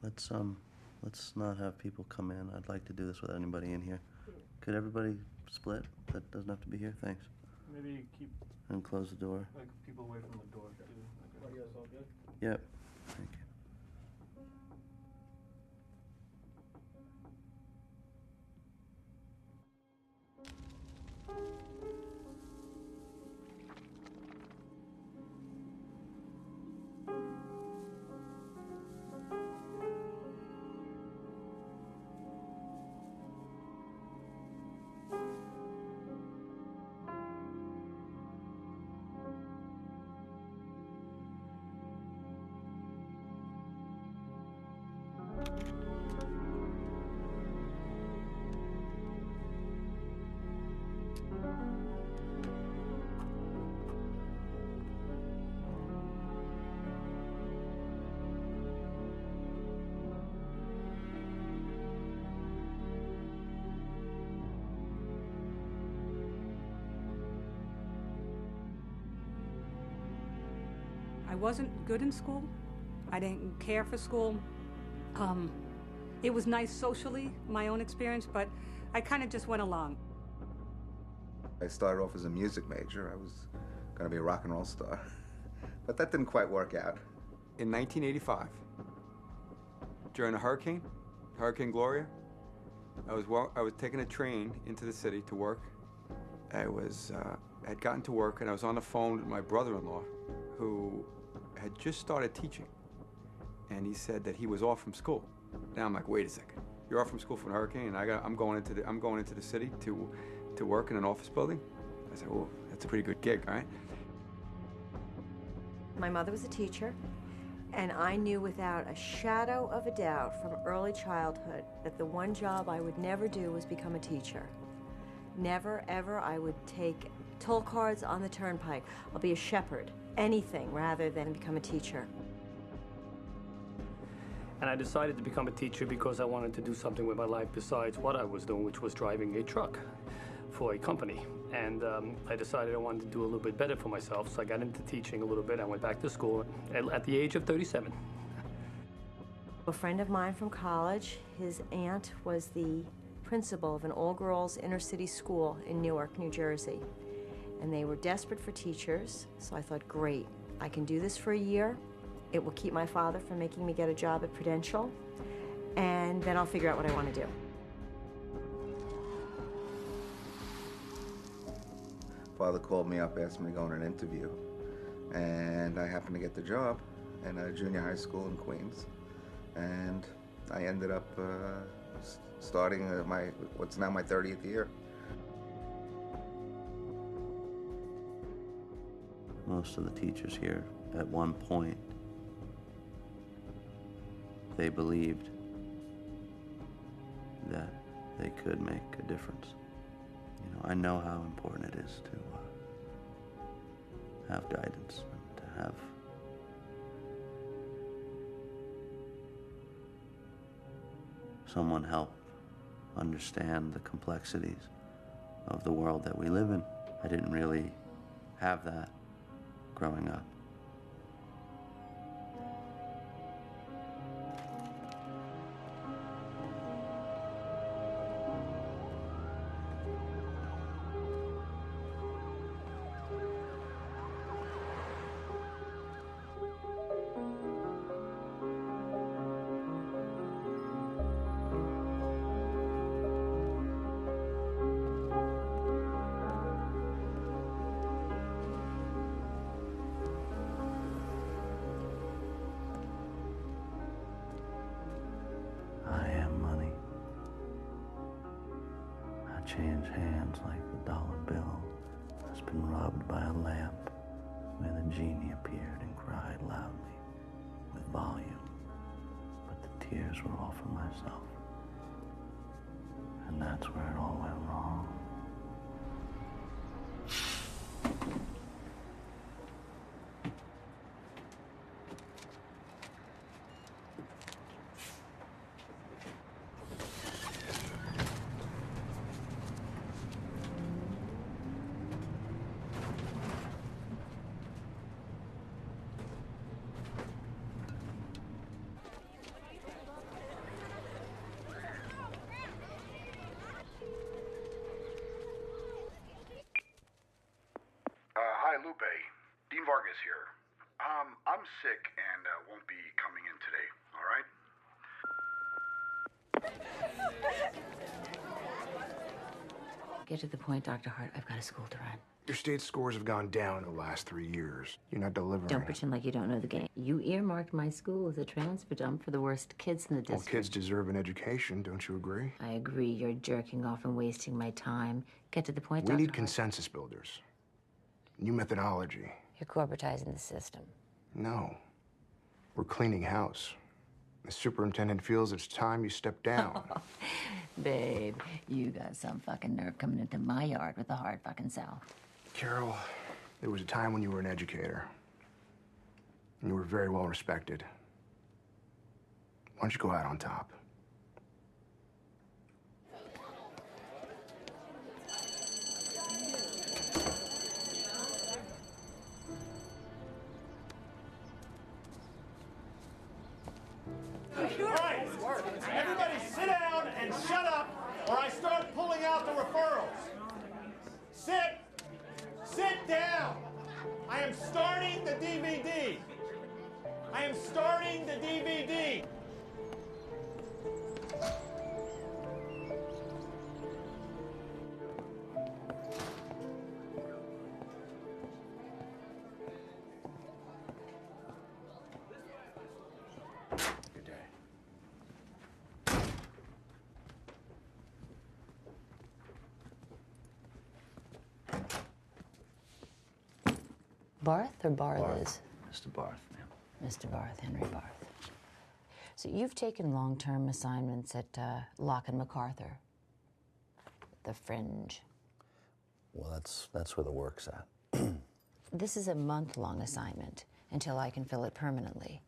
Let's not have people come in. I'd like to do this without anybody in here. Could everybody split? That doesn't have to be here. Thanks. Maybe keep and close the door. like people away from the door too. Are you guys all good? Yep. Thank you. I wasn't good in school. I didn't care for school. It was nice socially, my own experience, but I kind of just went along. I started off as a music major. I was going to be a rock and roll star, but that didn't quite work out. In 1985, during a hurricane, Hurricane Gloria, I was taking a train into the city to work. I had gotten to work and I was on the phone with my brother-in-law, who had just started teaching, and he said that he was off from school. Now I'm like, wait a second, you're off from school for a hurricane, and I'm going into the city to work in an office building? I said, well, that's a pretty good gig, right? My mother was a teacher, and I knew without a shadow of a doubt from early childhood that the one job I would never do was become a teacher. Never, ever. I would take toll cards on the turnpike. I'll be a shepherd, anything rather than become a teacher. And I decided to become a teacher because I wanted to do something with my life besides what I was doing, which was driving a truck for a company. And I decided I wanted to do a little bit better for myself, so I got into teaching a little bit. I went back to school at the age of 37. A friend of mine from college, his aunt was the principal of an all-girls inner-city school in Newark, New Jersey. And they were desperate for teachers, so I thought, great, I can do this for a year. It will keep my father from making me get a job at Prudential, and then I'll figure out what I want to do. Father called me up, asked me to go on an interview, and I happened to get the job in a junior high school in Queens, and I ended up starting what's now my 30th year. Most of the teachers here, at one point, they believed that they could make a difference. You know, I know how important it is to have guidance and to have someone help understand the complexities of the world that we live in. I didn't really have that growing up. Change hands like the dollar bill has been rubbed by a lamp where the genie appeared and cried loudly with volume, but the tears were all for myself, and that's where it all went wrong. Lupe. Dean Vargas here. I'm sick and won't be coming in today, all right? Get to the point, Dr. Hart. I've got a school to run. Your state scores have gone down in the last 3 years. You're not delivering. Don't pretend like you don't know the game. You earmarked my school as a transfer dump for the worst kids in the district. Well, kids deserve an education, don't you agree? I agree. You're jerking off and wasting my time. Get to the point, We Dr. need Hart. consensus builders. New methodology. You're corporatizing the system. No. We're cleaning house. The superintendent feels it's time you step down. Babe, you got some fucking nerve coming into my yard with a hard fucking sell. Carol, there was a time when you were an educator. And you were very well respected. Why don't you go out on top? Everybody sit down and shut up, or I start pulling out the referrals. Sit down. I am starting the DVD. I am starting the DVD. Good day. Barth or Barthes? Mr. Barth, ma'am. Mr. Barth, Henry Barth. So you've taken long-term assignments at Locke and MacArthur, the Fringe. Well, that's where the work's at. This is a month-long assignment until I can fill it permanently.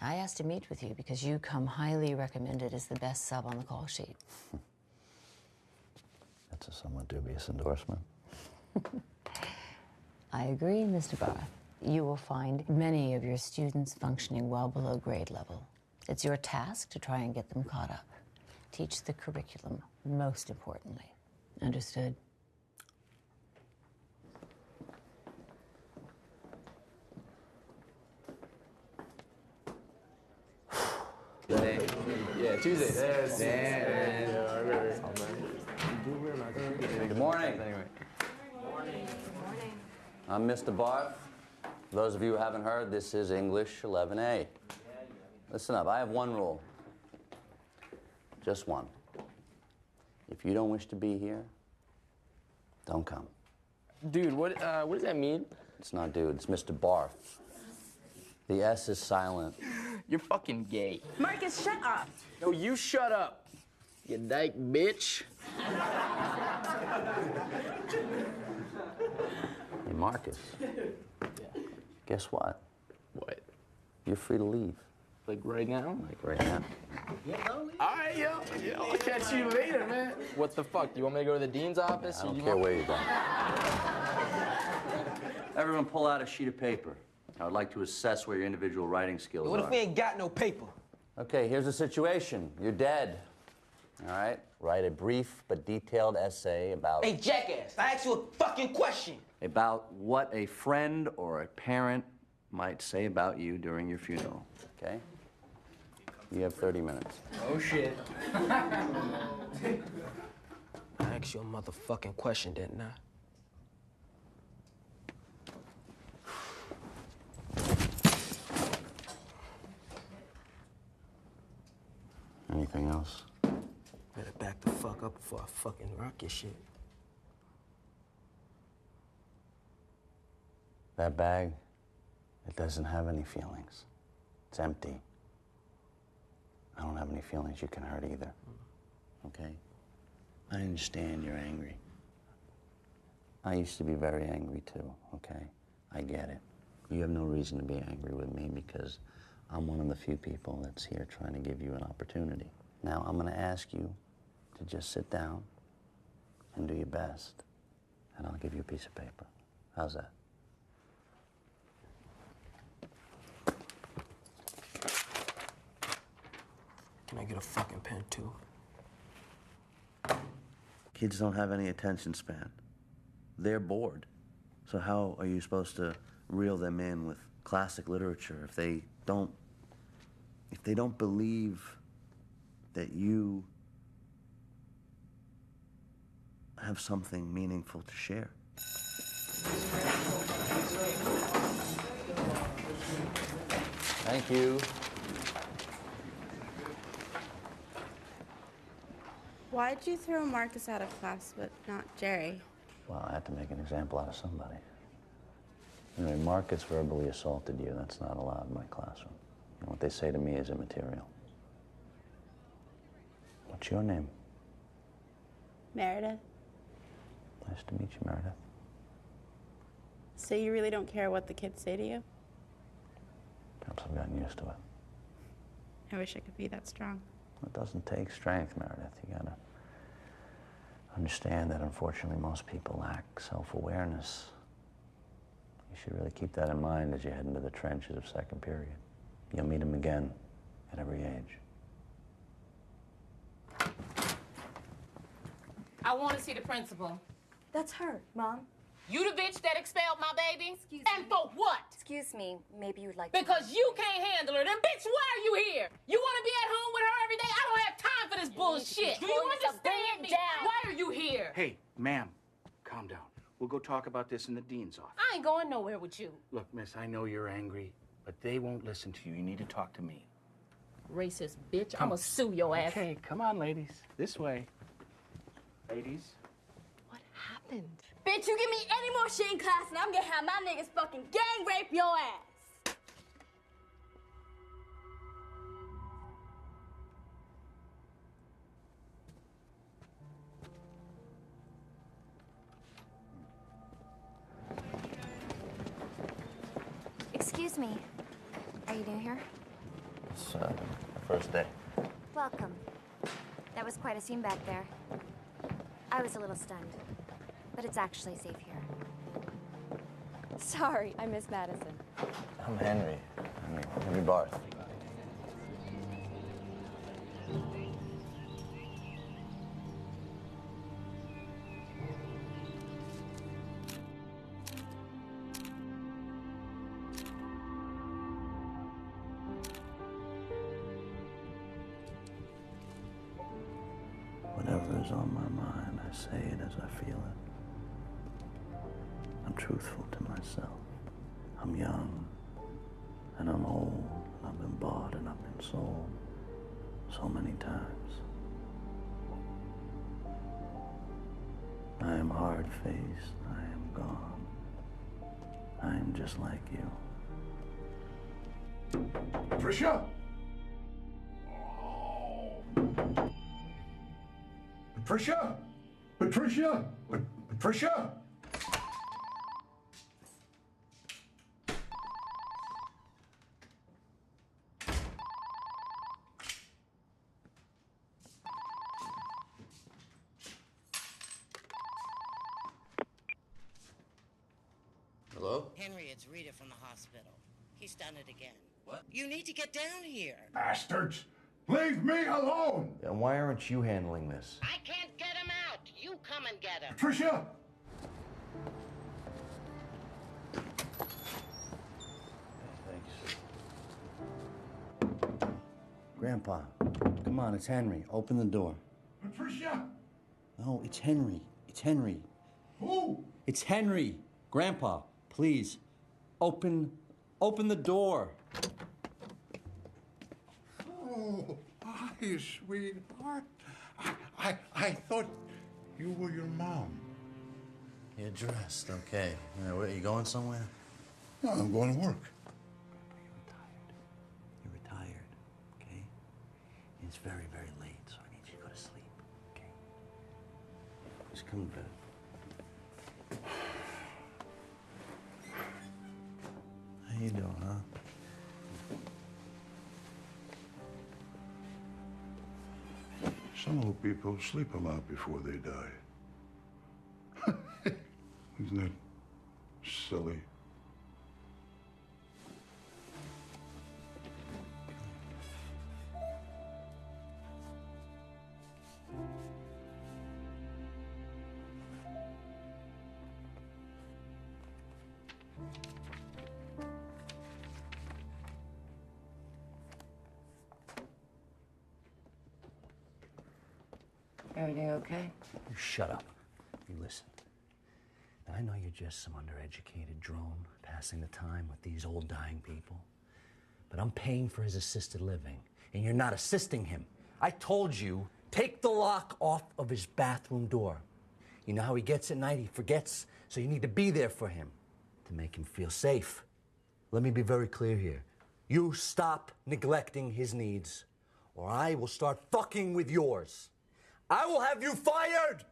I asked to meet with you because you come highly recommended as the best sub on the call sheet. That's a somewhat dubious endorsement. I agree, Mr. Barth. You will find many of your students functioning well below grade level. It's your task to try and get them caught up. Teach the curriculum, most importantly. Understood? Yeah, Tuesday. Good morning. I'm Mr. Barth. For those of you who haven't heard, this is English 11A. Listen up, I have one rule. Just one. If you don't wish to be here, don't come. Dude, what does that mean? It's not dude, it's Mr. Barth. The S is silent. You're fucking gay. Marcus, shut up. No, you shut up. You dyke bitch. Hey, Marcus. Guess what? What? You're free to leave. Like right now? Like right now. All right, yo, I'll catch you later, man. What the fuck? Do you want me to go to the dean's office? I don't care where you go. Everyone pull out a sheet of paper. I would like to assess where your individual writing skills What are. if we ain't got no paper? Okay, here's the situation. You're dead. All right? Write a brief but detailed essay about... Hey, jackass, I asked you a fucking question. About what a friend or a parent might say about you during your funeral, okay? You have 30 minutes. Oh, shit. I asked you a motherfucking question, didn't I? Anything else? Better back the fuck up before I fucking rock your shit. That bag, it doesn't have any feelings. It's empty. I don't have any feelings you can hurt either. Okay? I understand you're angry. I used to be very angry too, okay? I get it. You have no reason to be angry with me because I'm one of the few people that's here trying to give you an opportunity. Now, I'm gonna ask you to just sit down and do your best, and I'll give you a piece of paper. How's that? Can I get a fucking pen, too? Kids don't have any attention span. They're bored. So how are you supposed to reel them in with classic literature if they don't believe that you have something meaningful to share? Thank you. Why'd you throw Marcus out of class, but not Jerry? Well, I had to make an example out of somebody. Anyway, Marcus verbally assaulted you. That's not allowed in my classroom. And what they say to me is immaterial. What's your name? Meredith. Nice to meet you, Meredith. So you really don't care what the kids say to you? Perhaps I've gotten used to it. I wish I could be that strong. It doesn't take strength, Meredith. You gotta understand that unfortunately most people lack self-awareness. You should really keep that in mind as you head into the trenches of second period. You'll meet them again at every age. I want to see the principal. That's her, Mom. You the bitch that expelled my baby? Excuse and me. for what? Excuse me, maybe you'd like Because you can't handle her. Then bitch, why are you here? You want to be at home with her every day? I don't have time for this bullshit. Do you understand me? Why are you here? Hey, ma'am, calm down. We'll go talk about this in the dean's office. I ain't going nowhere with you. Look, miss, I know you're angry, but they won't listen to you. You need to talk to me. Racist bitch. I'm going to sue your ass. Okay, come on, ladies. This way. Ladies. What happened? Bitch, you give me any more shit in class and I'm gonna have my niggas fucking gang rape your ass. Excuse me. Are you new here? It's the first day. Welcome. That was quite a scene back there. I was a little stunned, but it's actually safe here. Sorry, I miss Madison. I'm Henry. Henry Barth. Whatever is on my mind, I say it as I feel it. I'm truthful to myself. I'm young, and I'm old, and I've been bought and I've been sold so many times. I am hard-faced, I am gone. I am just like you. Patricia! Patricia! Patricia! Patricia! Hello? Henry, it's Rita from the hospital. He's done it again. What? You need to get down here. Bastards! Leave me alone! And why aren't you handling this? I can't get him out. You come and get him. Patricia! Thanks. Grandpa, come on, it's Henry. Open the door. Patricia! No, it's Henry. It's Henry. Who? It's Henry. Grandpa, please. Open the door. Oh, hi, sweetheart. I thought you were your mom. You're dressed, okay. Are you going somewhere? No, I'm going to work. You're retired, okay? It's very, very late, so I need you to go to sleep, okay? Just come to bed. How you doing, huh? Some old people sleep a lot before they die. Isn't that silly? Everything okay? You shut up. You listen. Now, I know you're just some undereducated drone passing the time with these old dying people. But I'm paying for his assisted living, and you're not assisting him. I told you, take the lock off of his bathroom door. You know how he gets at night? He forgets, so you need to be there for him to make him feel safe. Let me be very clear here. You stop neglecting his needs, or I will start fucking with yours. I will have you fired!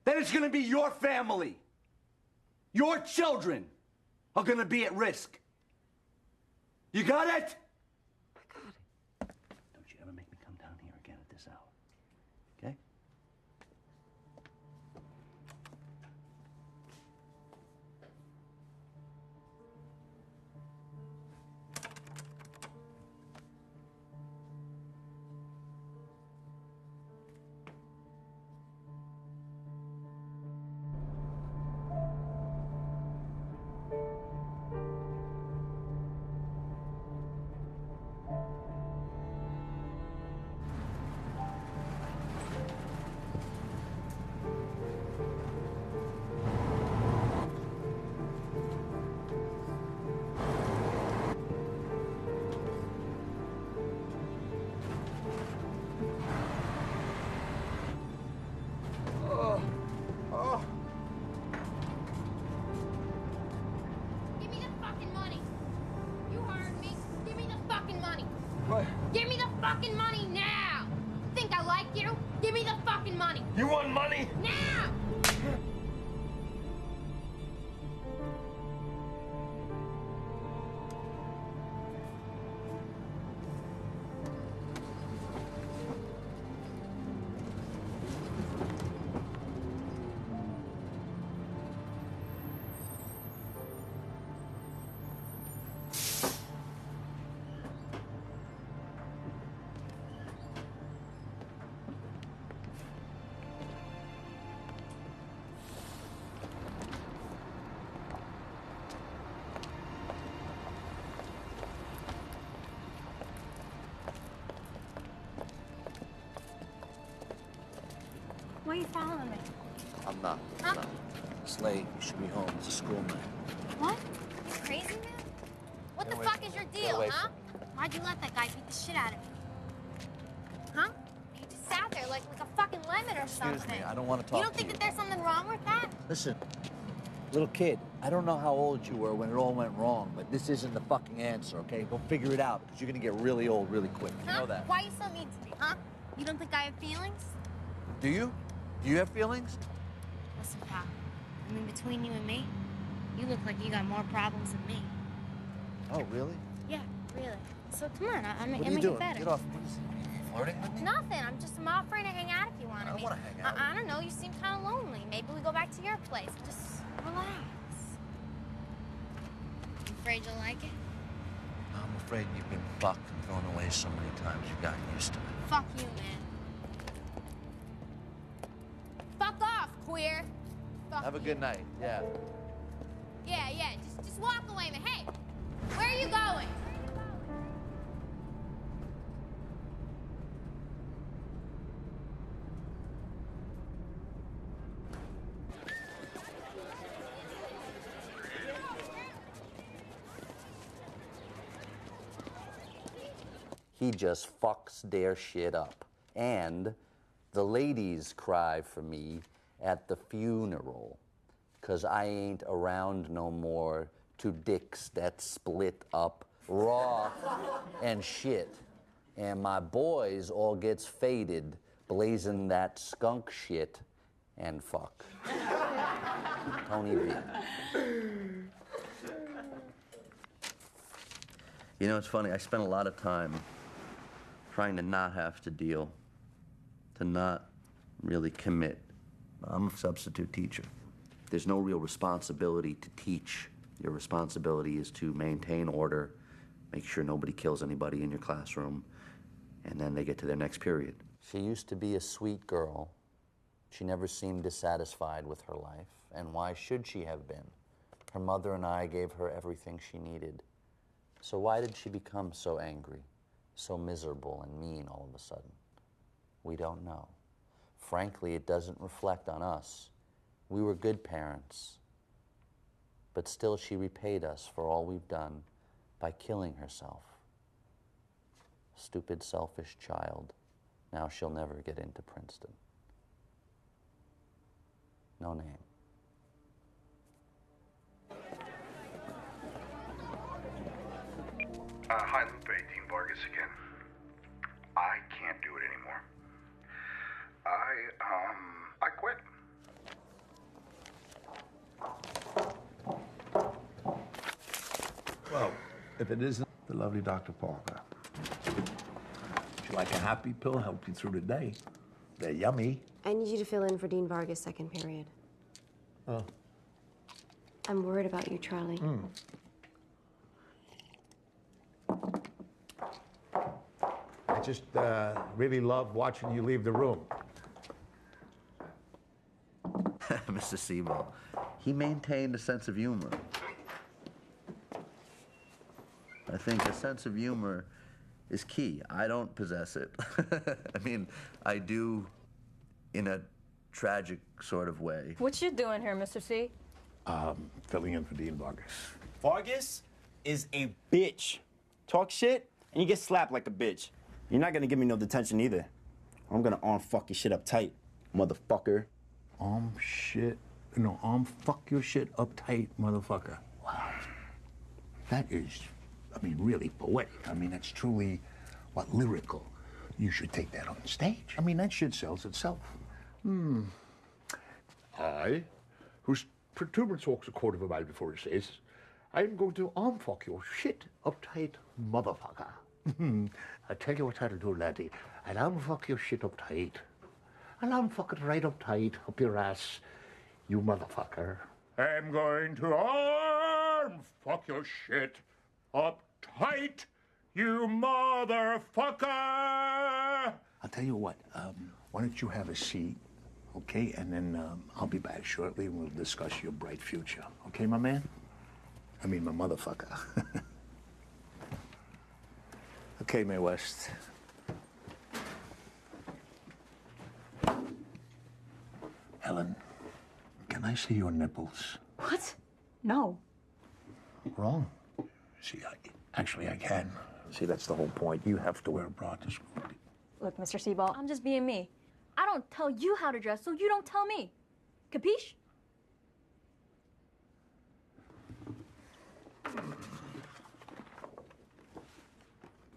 Then it's gonna be your family. Your children are gonna be at risk. You got it? Don't you ever make me come down here again at this hour, okay? Give me the fucking money. You heard me. Give me the fucking money. What? Give me the fucking money now. Think I like you? Give me the fucking money. You want money? Now! Why are you following me? I'm not. Huh? No. It's late. You should be home. It's a school night. What? You crazy, man? What the away fuck from is me. your Get deal, away huh? from me. Why'd you let that guy beat the shit out of you? Huh? You just sat there like a fucking lemon or something. Excuse me. I don't want to talk You don't to think you. that there's something wrong with that? Listen, little kid, I don't know how old you were when it all went wrong, but this isn't the fucking answer, okay? Go figure it out, because you're gonna get really old really quick. You Huh? know that. Why are you so mean to me, huh? You don't think I have feelings? Do you? Do you have feelings? Listen, pal. I mean, between you and me, you look like you got more problems than me. Oh, really? Yeah, really. So come on, I What are make you it doing? better. Get off me. Flirting with me? Nothing. I'm offering to hang out if you want. I don't want to hang out. I don't know. You seem kind of lonely. Maybe we go back to your place. Just relax. You afraid you'll like it? I'm afraid you've been fucked and thrown away so many times you've gotten used to it. Fuck you, man. Fuck off, queer. Fuck Have a you. good night. Yeah. Yeah. Just walk away, man. Hey, where are you going? He just fucks their shit up. And the ladies cry for me at the funeral, 'cause I ain't around no more to dicks that split up raw and shit. And my boys all gets faded blazing that skunk shit and fuck. Tony B. You know, it's funny, I spent a lot of time trying to not have to deal, to not really commit. I'm a substitute teacher. There's no real responsibility to teach. Your responsibility is to maintain order, make sure nobody kills anybody in your classroom, and then they get to their next period. She used to be a sweet girl. She never seemed dissatisfied with her life, and why should she have been? Her mother and I gave her everything she needed. So why did she become so angry, so miserable and mean all of a sudden? We don't know. Frankly, it doesn't reflect on us. We were good parents. But still, she repaid us for all we've done by killing herself. Stupid, selfish child. Now she'll never get into Princeton. No name. Hi, Lupe. Dean Vargas again. I can't do it anymore. I quit. Well, if it isn't the lovely Dr. Parker. She like a happy pill, help you through the day. They're yummy. I need you to fill in for Dean Vargas' second period. Oh. I'm worried about you, Charlie. I just really love watching you leave the room. Mr. Sebo, he maintained a sense of humor. I think a sense of humor is key. I don't possess it. I mean, I do in a tragic sort of way. What you doing here, Mr. C? Filling in for Dean Vargas. Vargas is a bitch. Talk shit, and you get slapped like a bitch. You're not gonna give me no detention either. I'm gonna arm fuck your shit up tight, motherfucker. Arm fuck your shit up tight, motherfucker. Wow. That is, I mean, really poetic. I mean, that's truly, what, lyrical. You should take that on stage. I mean, that shit sells itself. I, whose protuberance talks a quarter of a mile before he says, I'm going to arm fuck your shit uptight, motherfucker. I tell you what I'll do, laddie. I'll arm fuck your shit uptight. I'll arm fuck it right uptight, up your ass, you motherfucker. I'm going to arm fuck your shit uptight, you motherfucker. I'll tell you what, why don't you have a seat, okay? And then I'll be back shortly and we'll discuss your bright future. Okay, my man? I mean, my motherfucker. Okay, Mae West. Helen, can I see your nipples? What? No. Wrong. See, actually, I can. See, that's the whole point. You have to wear a bra to school. Look, Mr. Seaball, I'm just being me. I don't tell you how to dress, so you don't tell me. Capiche?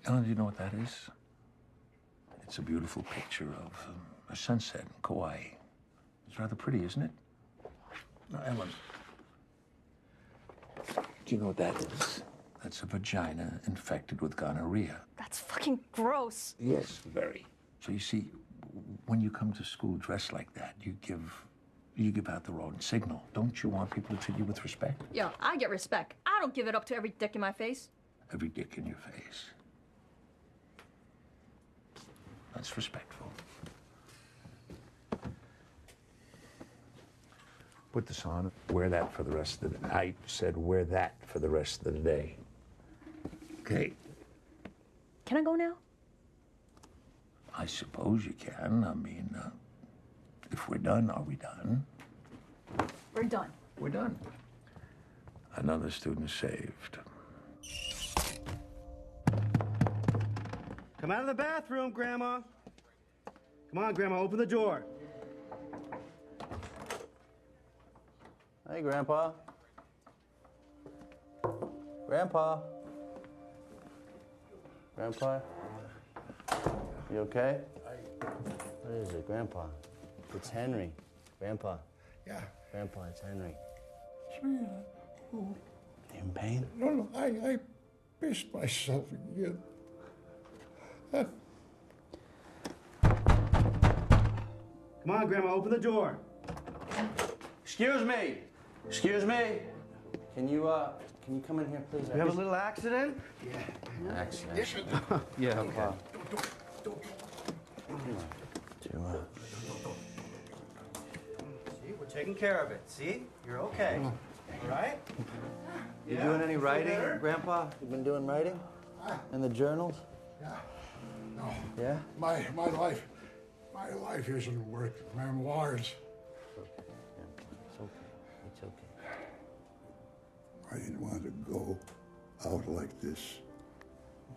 Ellen, do you know what that is? It's a beautiful picture of a sunset in Kauai. It's rather pretty, isn't it? Now, Ellen, do you know what that is? That's a vagina infected with gonorrhea. That's fucking gross. Yes, very. So you see, when you come to school dressed like that, you give out the wrong signal. Don't you want people to treat you with respect? Yo, I get respect. I don't give it up to every dick in my face. Every dick in your face. That's respectful. Put this on. Wear that for the rest of the day. I said wear that for the rest of the day. Okay. Can I go now? I suppose you can. I mean, if we're done, are we done? We're done. We're done. Another student saved. Come out of the bathroom, Grandma. Come on, Grandma, open the door. Hey, Grandpa. Grandpa. Grandpa? You okay? What is it, Grandpa? It's Henry. Grandpa. Yeah. Grandpa, it's Henry. Sweetheart. Oh. You in pain? No, I pissed myself again. Come on, Grandma, open the door. Excuse me. Excuse me. Can you come in here, please? We have a little accident? Yeah. Accident. Yeah, okay. Come on. See, we're taking care of it. See? You're okay. All right? You doing any writing, Grandpa? You been doing writing? In the journals? Yeah. No. Yeah? My My life isn't worth memoirs. It's okay. It's okay. I didn't want to go out like this.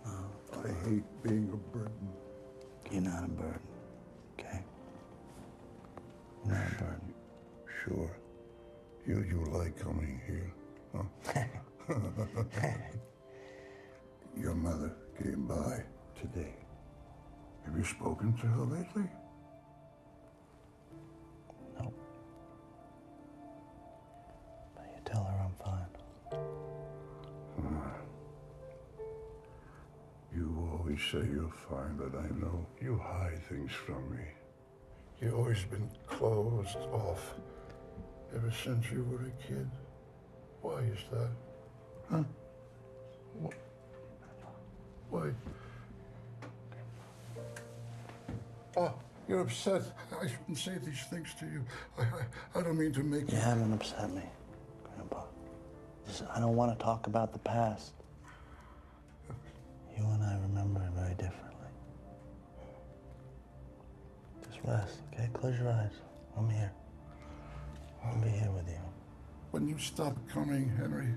I hate being a burden. You're not a burden, okay? You're not a burden. Sure. You like coming here, huh? Your mother came by today. Have you spoken to her lately? No. But you tell her I'm fine. You always say you're fine, but I know you hide things from me. You've always been closed off ever since you were a kid. Why is that? Huh? Why? Oh, you're upset. I shouldn't say these things to you. I don't mean to make you... You haven't upset me, Grandpa. I don't want to talk about the past. You and I remember it very differently. Just rest, okay? Close your eyes. I'm here. I'll be here with you. When you stop coming, Henry,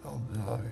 I'll die.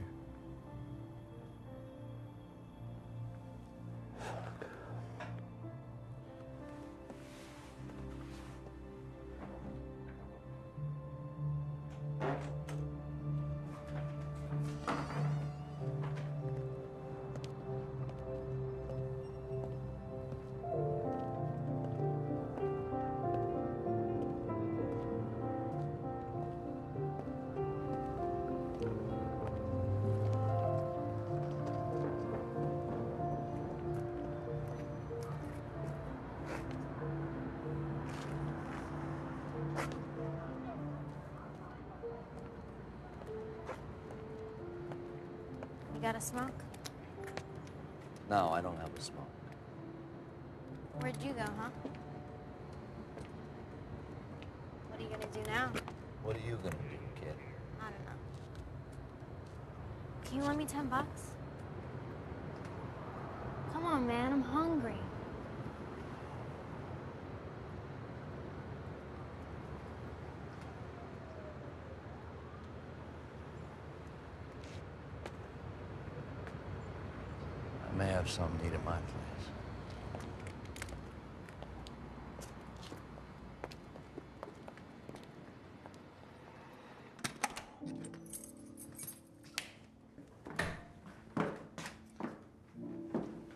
You got a smoke? No, I don't have a smoke. Where'd you go, huh? What are you gonna do now? What are you gonna do, kid? I don't know. Can you lend me $10? Come on, man, I'm hungry. I may have some need at my place.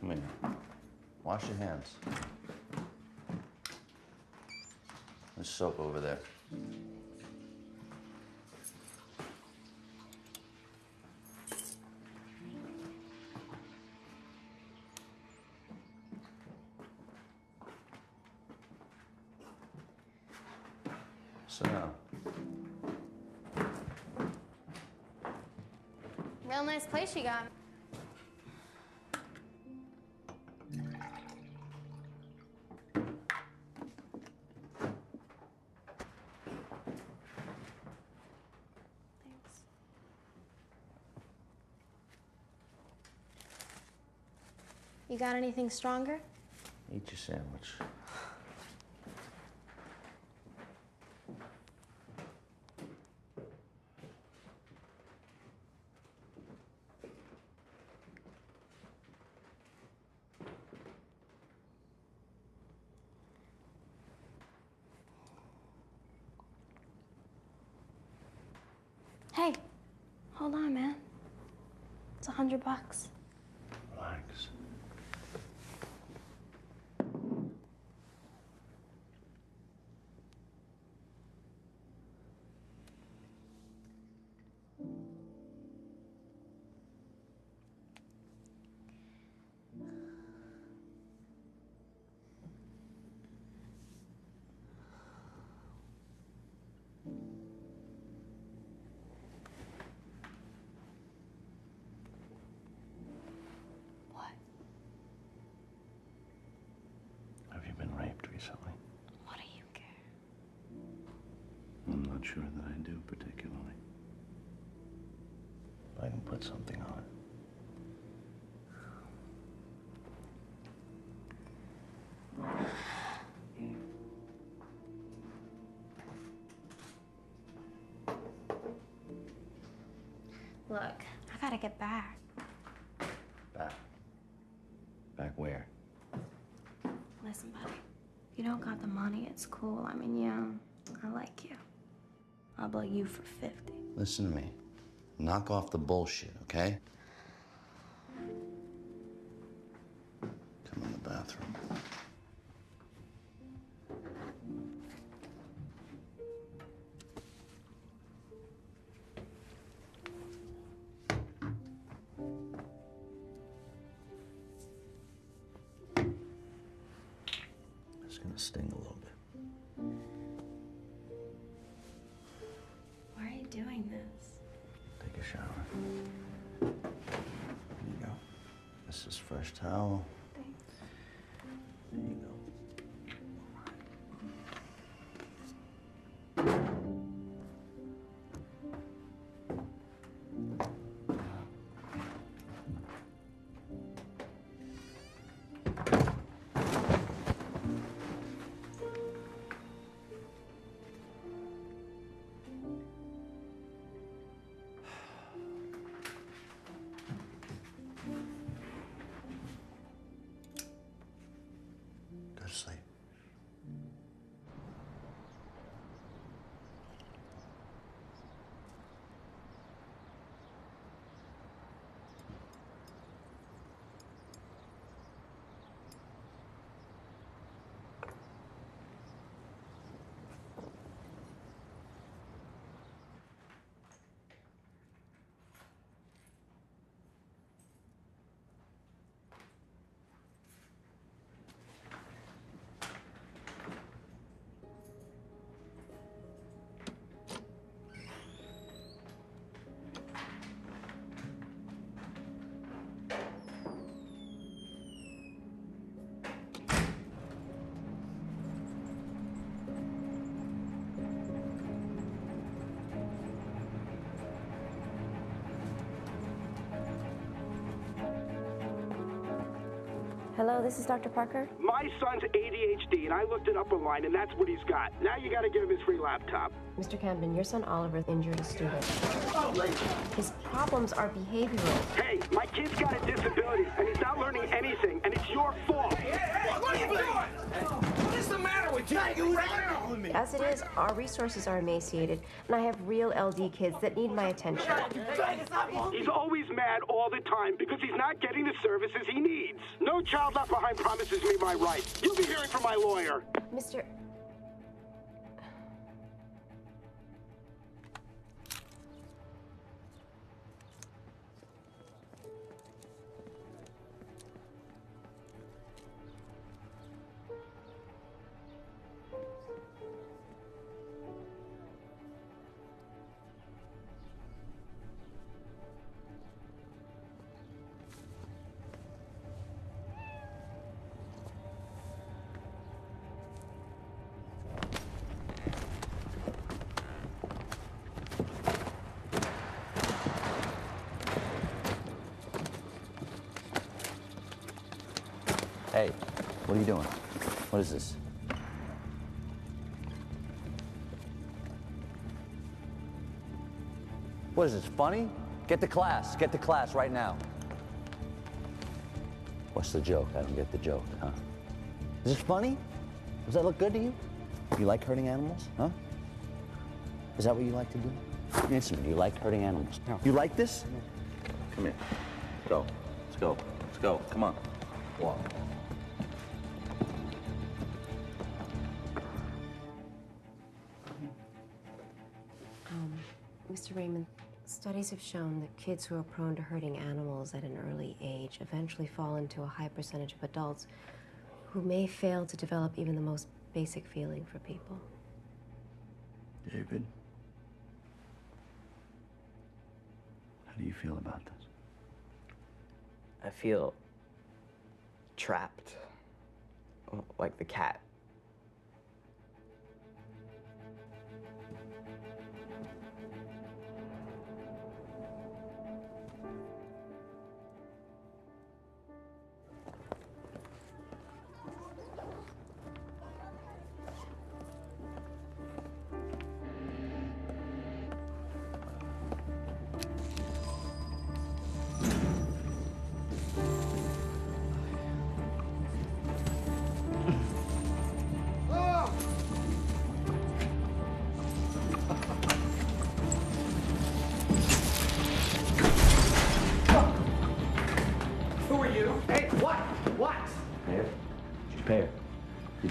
Come here. Wash your hands. There's soap over there. Sit down. Real nice place you got. Thanks. You got anything stronger? Eat your sandwich. Hey, hold on, man. It's $100. Relax. Have you been raped recently? What do you care? I'm not sure that I do particularly. But I can put something on it. Look, I gotta get back. Back. Back where? Listen, buddy. If you don't got the money, it's cool. I mean, yeah, I like you. I'll blow you for 50. Listen to me. Knock off the bullshit, okay? Come in the bathroom. It's gonna sting a little bit. Why are you doing this? Take a shower. Here you go. This is fresh towel. Thanks. There you go. Go to sleep. Hello, this is Dr. Parker. My son's ADHD, and I looked it up online, and that's what he's got. Now you gotta give him his free laptop. Mr. Camden, your son Oliver injured a student. His problems are behavioral. Hey, my kid's got a disability, and he's not learning anything, and it's your fault. What are you doing? What is the matter with you? As it is, our resources are emaciated, and I have real LD kids that need my attention. He's always mad all the time because he's not getting the services he needs. No child left behind promises me my rights. You'll be hearing from my lawyer. Mr. Hey, what are you doing? What is this? What is this, funny? Get to class. Get to class right now. What's the joke? I don't get the joke, huh? Is this funny? Does that look good to you? You like hurting animals, huh? Is that what you like to do? Answer me, do you like hurting animals? No. You like this? Come here. Go. Let's go. Let's go. Come on. Walk. Mr. Raymond, studies have shown that kids who are prone to hurting animals at an early age eventually fall into a high percentage of adults who may fail to develop even the most basic feeling for people. David, how do you feel about this? I feel trapped, like the cat.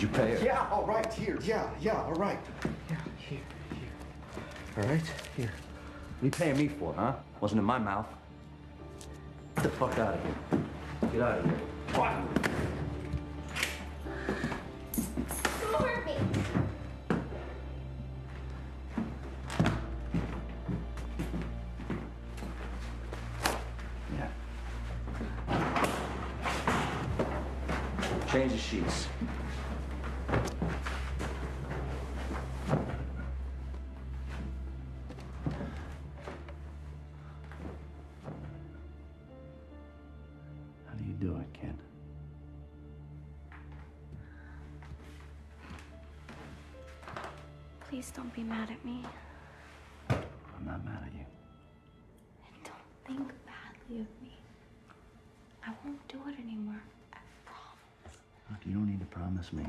you pay her? Yeah, all right, here. Yeah, all right. Here. All right, here. What are you paying me for, huh? Wasn't in my mouth. Get the fuck out of here. Get out of here. What? Change the sheets. How do you do it, kid? Please don't be mad at me. I'm not mad at you. And don't think badly of me. I won't do it anymore. Look, you don't need to promise me.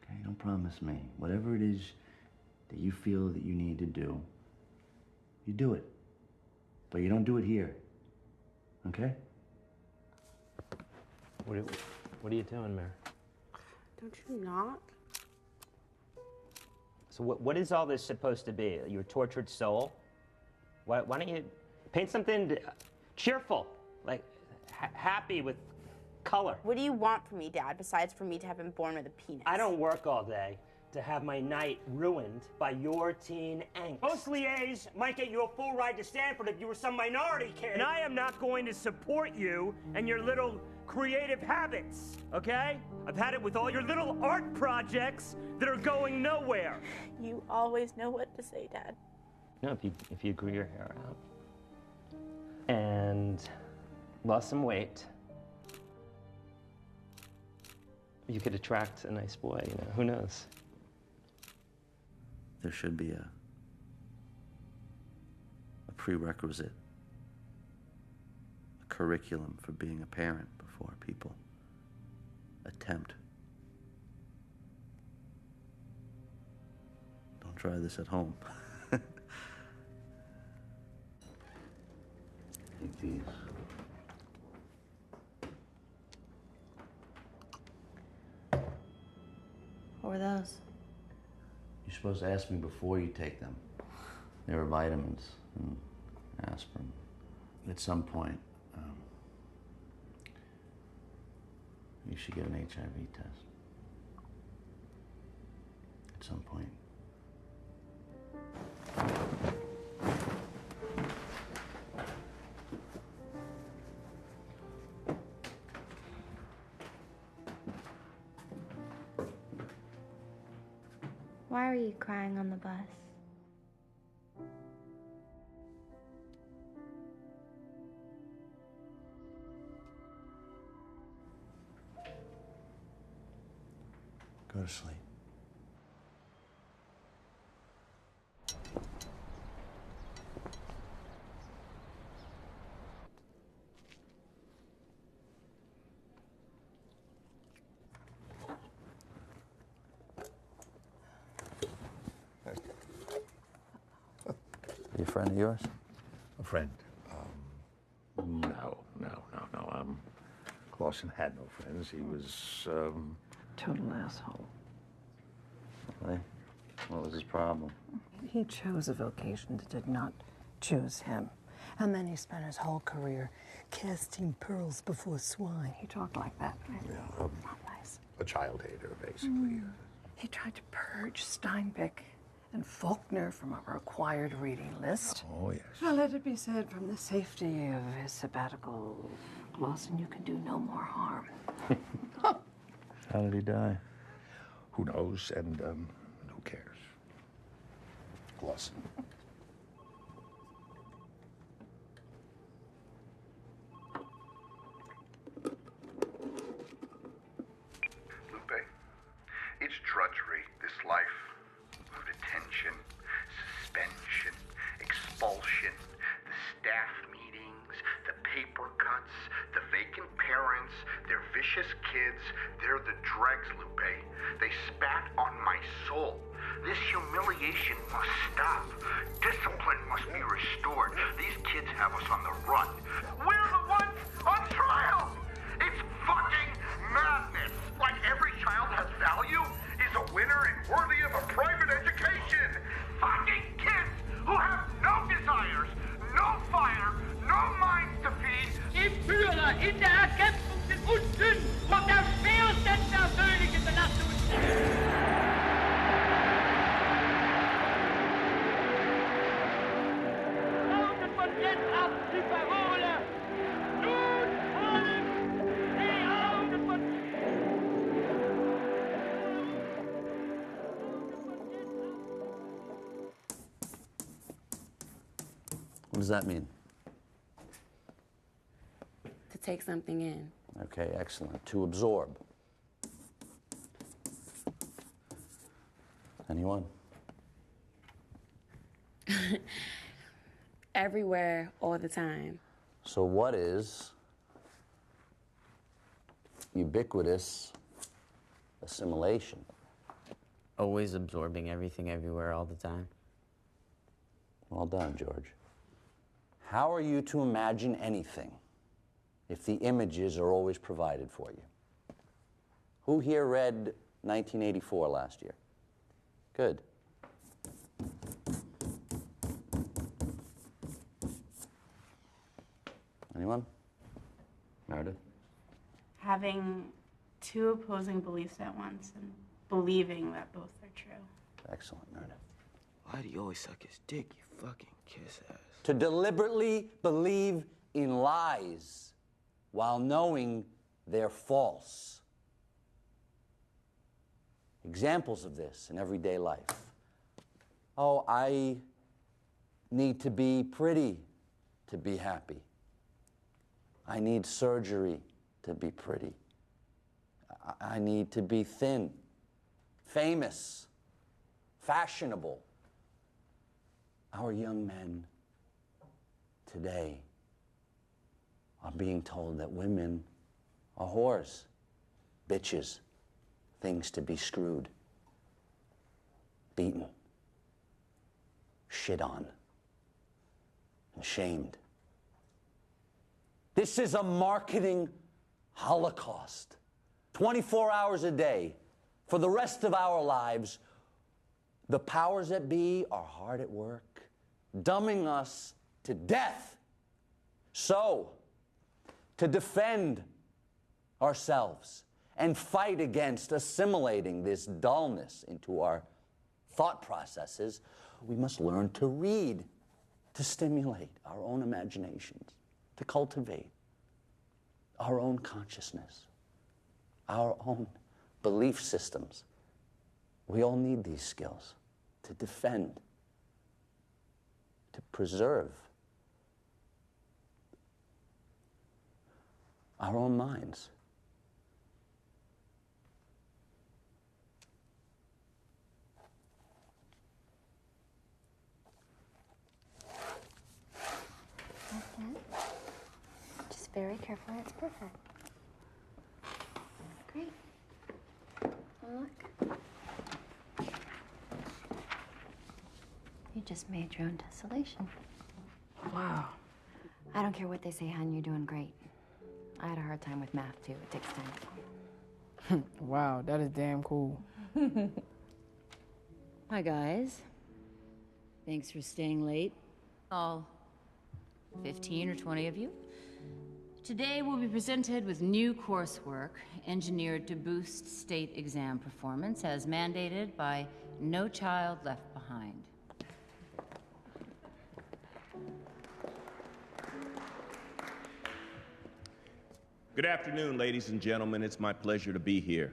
Okay, don't promise me. Whatever it is that you feel that you need to do, you do it. But you don't do it here. Okay? What are you doing, Mary? Don't you not? So what is all this supposed to be? Your tortured soul? Why don't you paint something cheerful, like happy with color? What do you want from me, Dad, besides for me to have been born with a penis? I don't work all day to have my night ruined by your teen angst. Most liaisons might get you a full ride to Stanford if you were some minority kid. And I am not going to support you and your little creative habits, okay? I've had it with all your little art projects that are going nowhere. You always know what to say, Dad. No, if you grew your hair out and lost some weight, you could attract a nice boy, you know, who knows? There should be a prerequisite, a curriculum for being a parent before people attempt. Don't try this at home. Take these. What were those? You're supposed to ask me before you take them. They were vitamins and aspirin. At some point, you should get an HIV test. At some point. Why were you crying on the bus? Go to sleep. You a friend of yours? A friend? No. Clausen had no friends. He was, Total asshole. Really? What was his problem? He chose a vocation that did not choose him. And then he spent his whole career casting pearls before swine. He talked like that. Yeah, Not nice. a child hater, basically. He tried to purge Steinbeck and Faulkner from a required reading list. Oh, yes. Now, let it be said, from the safety of his sabbatical, Lawson, you can do no more harm. How did he die? Who knows, and who cares? Clausen. Lupe, it's drudgery, this life of detention, suspension, expulsion, the staff meetings, the paper cuts, the vacant parents, their vicious kids. They're the dregs, Lupe. They spat on my soul. This humiliation must stop. Discipline must be restored. These kids have us on the run. We're the ones on trial! It's fucking mad! worthy of a private education. Fucking kids who have no desires, no fire, no minds to feed. Die Führer in der Erkämpfung sind unten von der schwersten persönlichen Belastung. Lautet von jetzt ab die Parole. Nun fallen die Augen von... What does that mean? To take something in. Okay, excellent. To absorb. Anyone? Everywhere, all the time. So what is ubiquitous assimilation? Always absorbing everything everywhere all the time. Well done, George. How are you to imagine anything if the images are always provided for you? Who here read 1984 last year? Good. Anyone? Meredith? Having two opposing beliefs at once and believing that both are true. Excellent, Meredith. Why do you always suck his dick, you fucking kiss ass? To deliberately believe in lies while knowing they're false. Examples of this in everyday life. Oh, I need to be pretty to be happy. I need surgery to be pretty. I need to be thin, famous, fashionable. Our young men today are being told that women are whores, bitches, things to be screwed, beaten, shit on, and shamed. This is a marketing holocaust. 24 hours a day, for the rest of our lives, the powers that be are hard at work, dumbing us to death. So, to defend ourselves and fight against assimilating this dullness into our thought processes, we must learn to read, to stimulate our own imaginations, to cultivate our own consciousness, our own belief systems. We all need these skills to defend, to preserve our own minds. Just very careful. It's perfect. Great. Oh, look. You just made your own tessellation. Wow. I don't care what they say, hon. You're doing great. I had a hard time with math, too. It takes time. Wow, that is damn cool. Hi, guys. Thanks for staying late. All 15 or 20 of you. Today we'll be presented with new coursework engineered to boost state exam performance as mandated by No Child Left Behind. Good afternoon, ladies and gentlemen. It's my pleasure to be here.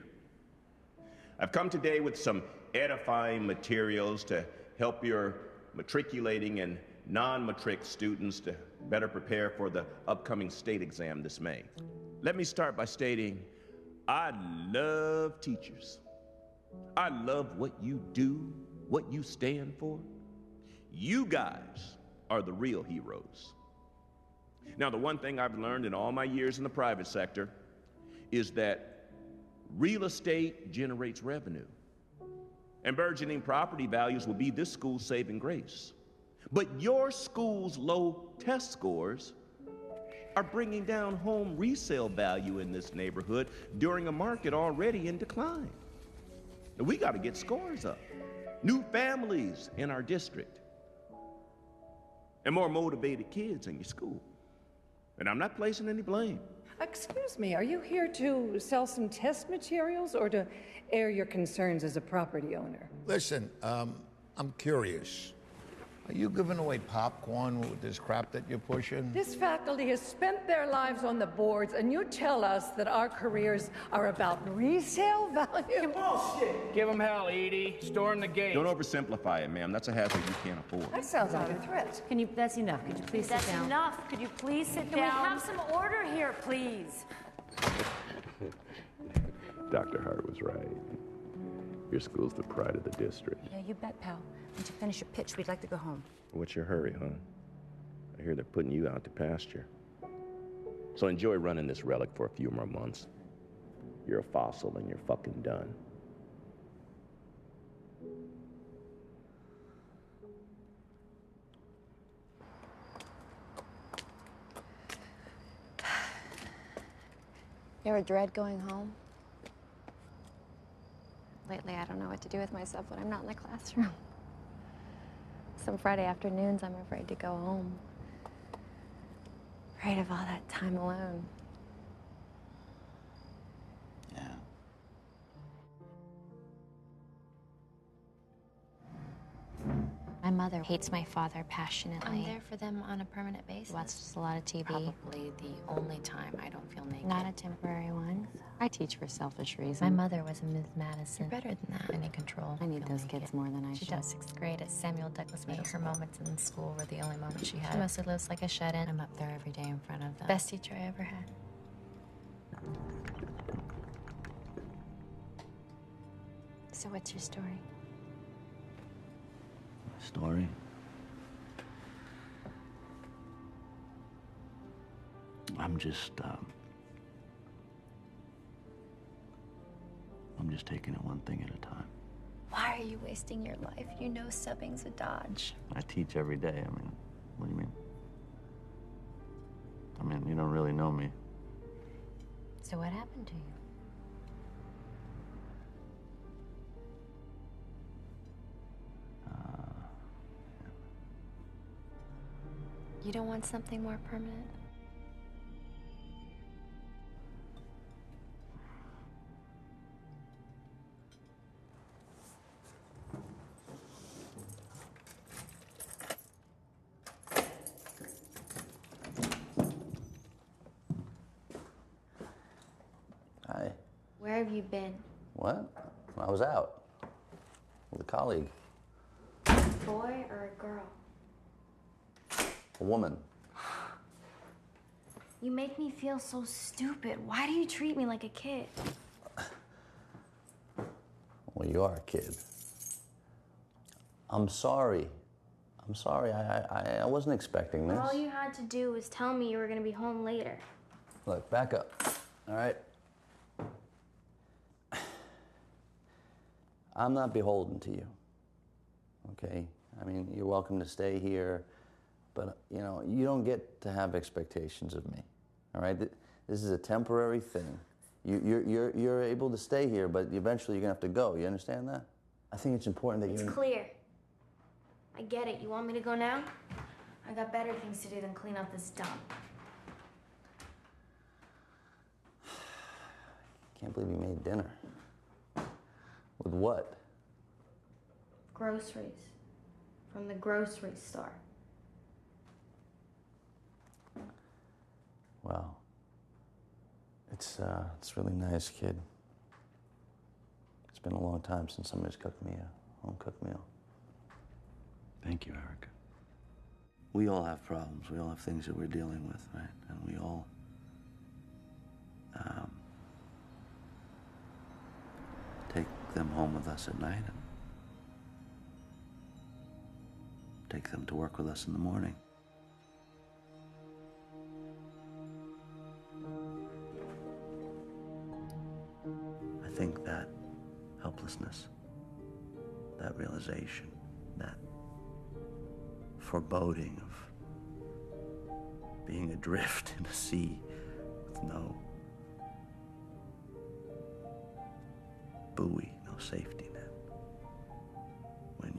I've come today with some edifying materials to help your matriculating and non-matric students to better prepare for the upcoming state exam this May. Let me start by stating, I love teachers. I love what you do, what you stand for. You guys are the real heroes. Now, the one thing I've learned in all my years in the private sector is that real estate generates revenue. And burgeoning property values will be this school's saving grace. But your school's low test scores are bringing down home resale value in this neighborhood during a market already in decline. And we got to get scores up. New families in our district. And more motivated kids in your school. And I'm not placing any blame. Excuse me, are you here to sell some test materials or to air your concerns as a property owner? Listen, I'm curious. Are you giving away popcorn with this crap that you're pushing? This faculty has spent their lives on the boards, and you tell us that our careers are about resale value? Bullshit! Give them hell, Edie. Storm the gate. Don't oversimplify it, ma'am. That's a hazard you can't afford. That sounds like a threat. Can you, that's enough. Could you please sit down? That's enough. Could you please sit down? Can we have some order here, please? Dr. Hart was right. Your school's the pride of the district. Yeah, you bet, pal. Once you finish your pitch, we'd like to go home. What's your hurry, huh? I hear they're putting you out to pasture. So enjoy running this relic for a few more months. You're a fossil and you're fucking done. You ever dread going home? Lately, I don't know what to do with myself when I'm not in the classroom. Some Friday afternoons, I'm afraid to go home. Afraid of all that time alone. Yeah. My mother hates my father passionately. I'm there for them on a permanent basis. Watches a lot of TV. Probably the only time I don't feel naked. Not a temporary one. I teach for selfish reasons. My mother was a Ms. Madison. You're better than that. And in control. I need those kids more than I She should. does 6th grade at Samuel Douglas Middle School. Her moments in school were the only moments she had. She mostly lives like a shut-in. I'm up there every day in front of them. Best teacher I ever had. So what's your story? Story? I'm just taking it one thing at a time. Why are you wasting your life? You know subbing's a dodge. I teach every day. I mean, what do you mean? I mean, you don't really know me. So what happened to you? You don't want something more permanent? Hi. Where have you been? What? I was out with a colleague, A boy or a girl? a woman. You make me feel so stupid. Why do you treat me like a kid? Well, you are a kid. I'm sorry. I'm sorry. I wasn't expecting this. All you had to do was tell me you were gonna be home later. Look, back up. All right? I'm not beholden to you. Okay? I mean, you're welcome to stay here, but, you know, you don't get to have expectations of me. All right? This is a temporary thing. You're able to stay here, but eventually you're gonna have to go. You understand that? I think it's important that It's clear. I get it. You want me to go now? I got better things to do than clean up this dump. Can't believe you made dinner. With what? Groceries. From the grocery store. Wow. It's really nice, kid. It's been a long time since somebody's cooked me a home-cooked meal. Thank you, Eric. We all have problems. We all have things that we're dealing with, right? And we all take them home with us at night and take them to work with us in the morning. I think that helplessness, that realization, that foreboding of being adrift in a sea with no buoy, no safety net.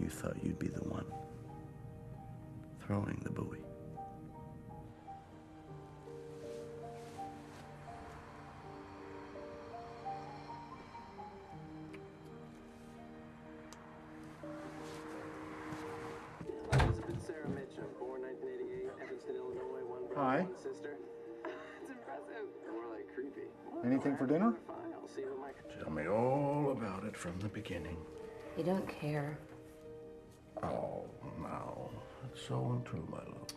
you thought you'd be the one throwing the buoy. Elizabeth Sarah Mitchum, born 1988, Evanston, Illinois, one brother, Hi. one sister. It's impressive. More like creepy. Anything for dinner? Fine, I'll see you in my... Tell me all about it from the beginning. You don't care. Oh, now. That's so untrue, my love.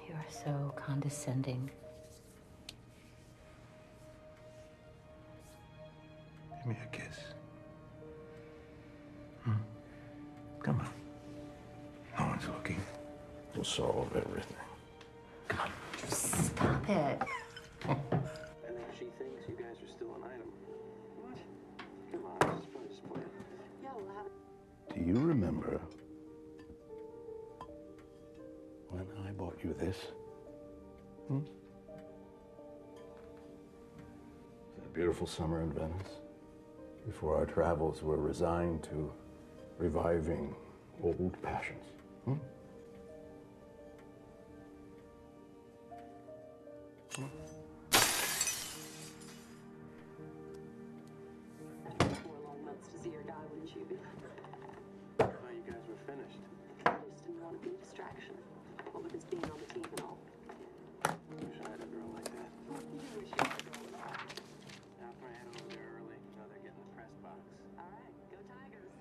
You are so condescending. Give me a kiss. Come on. No one's looking. We'll solve everything. Come on. Stop it. I think she thinks you guys are still an item. What? Come on, just play it. Yeah, we'll have it. Do you remember when I bought you this? It was a beautiful summer in Venice. Before our travels were resigned to reviving old passions. To see your guy, wouldn't you? I thought you guys were finished. I just didn't want to be a distraction. What with his being on the team and all. Wish I had a girl like that. You wish you had a girl at all. After I head over there early, now they're getting the press box. All right, go Tigers.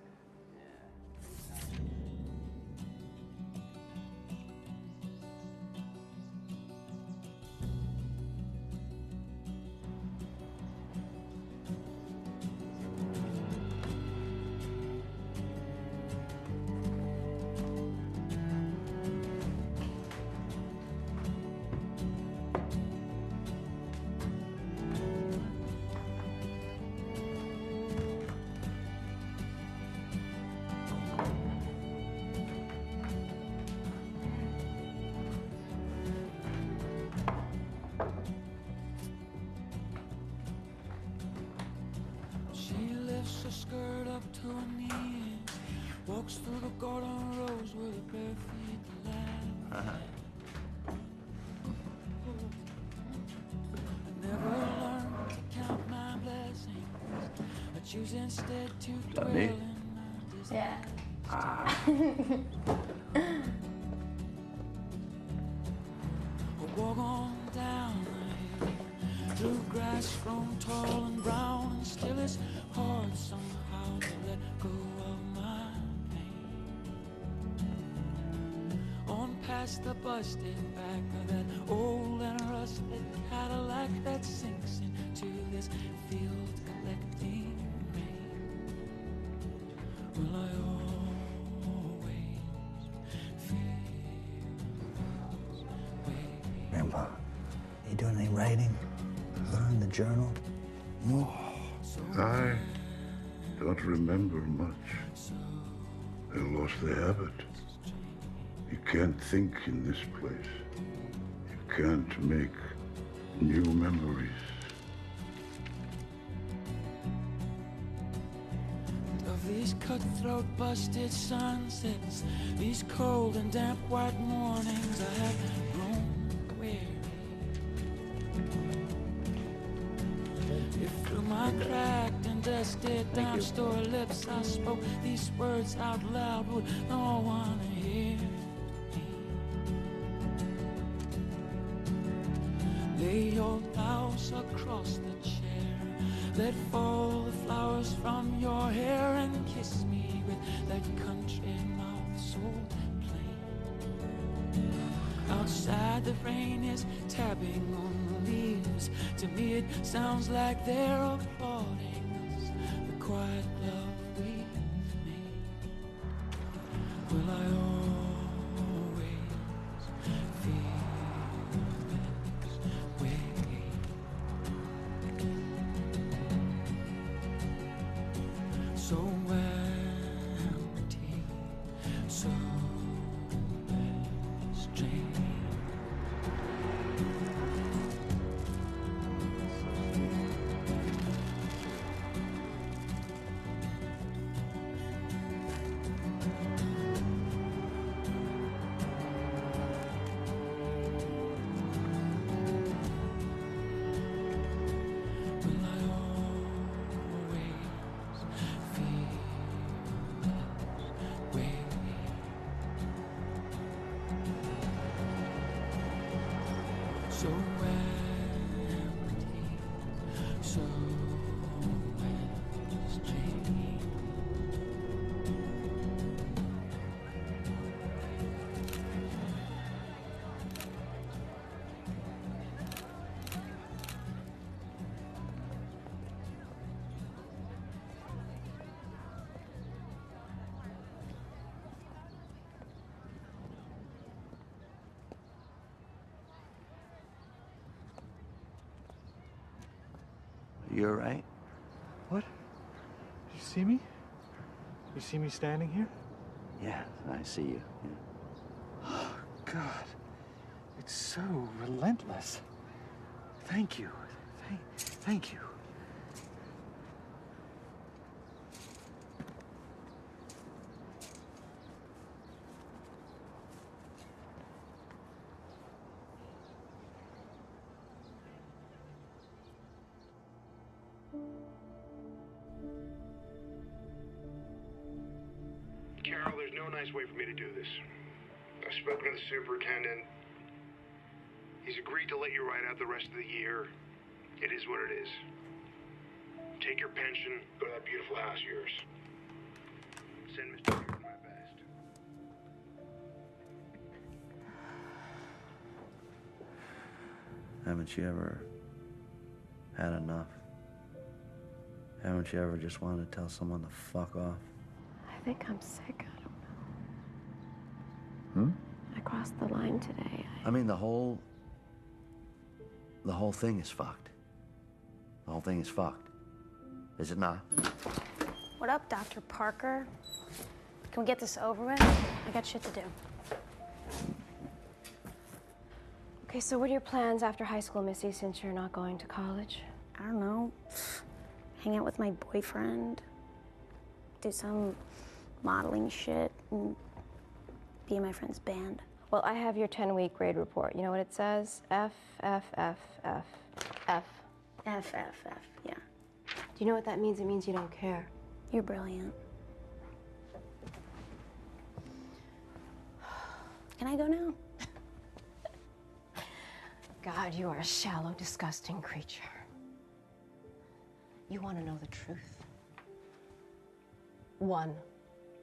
Her skirt up to her knees, walks through the garden rows with her bare feet lie. I never learned to count my blessings. I choose instead to dwell me? in my I walk on down the hill, through grass grown tall and brown, and still it's hard somehow to let go of my pain. On past the busted back of that old and rusted Cadillac that sinks into this field collecting rain. Will I always feel this way? Grandpa, you doing any writing? Learn the journal? No. I don't remember much. I lost the habit. You can't think in this place. You can't make new memories. Of these cutthroat, busted sunsets, these cold and damp white mornings, I have grown weary. If through my cracked and dusted dime store lips I spoke these words out loud, would no one hear me? Lay your blouse across the chair, let fall the flowers from your hair, and kiss me with that country mouth so plain. Outside the rain is tapping on the leaves. To me it sounds like they're applauding us, the quiet love we've made. Will I always feel this way? So empty, so strange. You all right? What? You see me? You see me standing here? Yeah, I see you. Yeah. Oh, God. It's so relentless. Thank you. Thank you. Carol, there's no nice way for me to do this. I've spoken to the superintendent. He's agreed to let you ride out the rest of the year. It is what it is. Take your pension, go to that beautiful house of yours. Send Mr. Beard my best. Haven't you ever had enough? Haven't you ever just wanted to tell someone to fuck off? I think I'm sick. I don't know. I crossed the line today. I mean, the whole thing is fucked. The whole thing is fucked. Is it not? What up, Dr. Parker? Can we get this over with? I got shit to do. Okay, so what are your plans after high school, Missy, since you're not going to college? I don't know. Hang out with my boyfriend. Do some modeling shit and be in my friend's band. Well, I have your 10-week grade report. You know what it says? F, F, F, F, F. F, F, F, yeah. Do you know what that means? It means you don't care. You're brilliant. Can I go now? God, you are a shallow, disgusting creature. You want to know the truth? 1,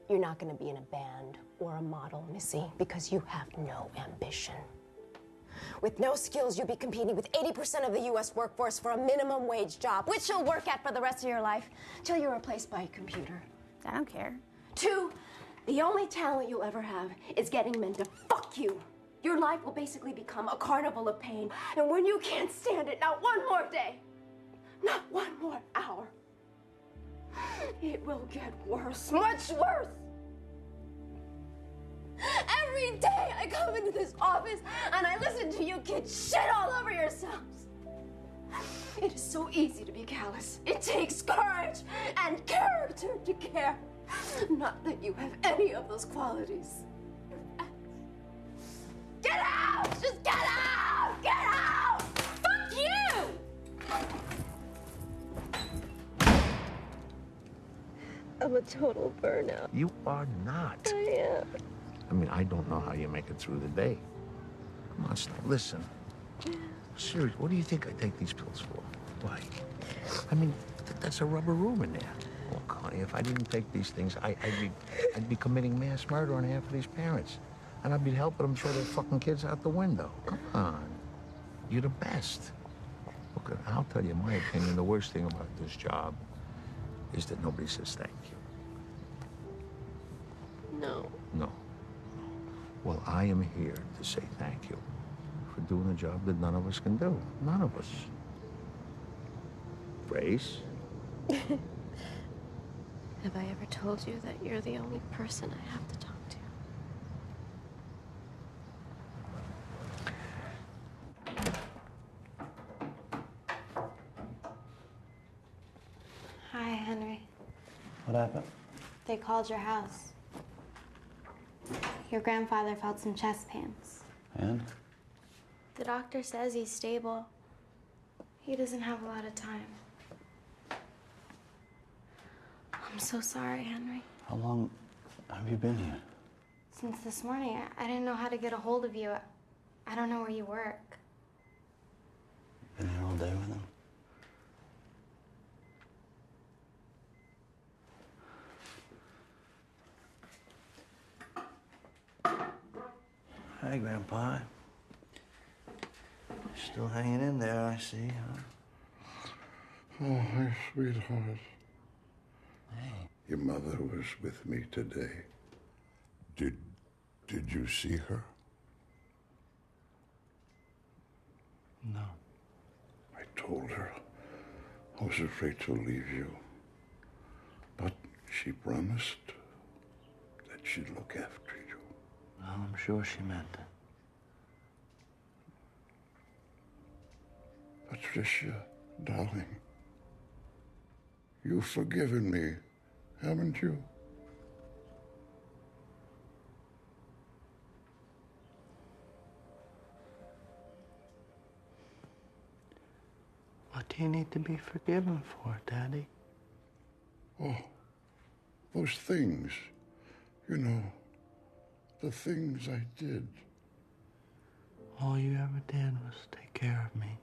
you're not going to be in a band or a model, Missy, because you have no ambition. With no skills, you'll be competing with 80% of the U.S. workforce for a minimum wage job, which you'll work at for the rest of your life, till you're replaced by a computer. I don't care. 2, the only talent you'll ever have is getting men to fuck you. Your life will basically become a carnival of pain, and when you can't stand it, not one more day, not one more hour, it will get worse, much worse. Every day I come into this office and I listen to you kids shit all over yourselves. It is so easy to be callous. It takes courage and character to care. Not that you have any of those qualities. Get out! Just get out! Get out! Fuck you! I'm a total burnout. You are not. I am. I mean, I don't know how you make it through the day. Come on, stop. Listen. Seriously, what do you think I take these pills for? Why? I mean, that's a rubber room in there. Look, honey, if I didn't take these things, I'd be committing mass murder on half of these parents. And I'd be helping them throw their fucking kids out the window. Come on. You're the best. Look, I'll tell you my opinion. The worst thing about this job is that nobody says thank you. No. No. Well, I am here to say thank you for doing a job that none of us can do. None of us. Grace? Have I ever told you that you're the only person I have to talk to? Hi, Henry. What happened? They called your house. Your grandfather felt some chest pains. And? The doctor says he's stable. He doesn't have a lot of time. I'm so sorry, Henry. How long have you been here? Since this morning, I didn't know how to get a hold of you. I don't know where you work. Been here all day with him? Hi, Grandpa. Still hanging in there, I see, huh? Oh, hi, sweetheart. Hey. Your mother was with me today. Did you see her? No. I told her I was afraid to leave you, but she promised that she'd look after you. Well, I'm sure she meant it. Patricia, darling, you've forgiven me, haven't you? What do you need to be forgiven for, Daddy? Oh, those things, you know, the things I did. All you ever did was take care of me.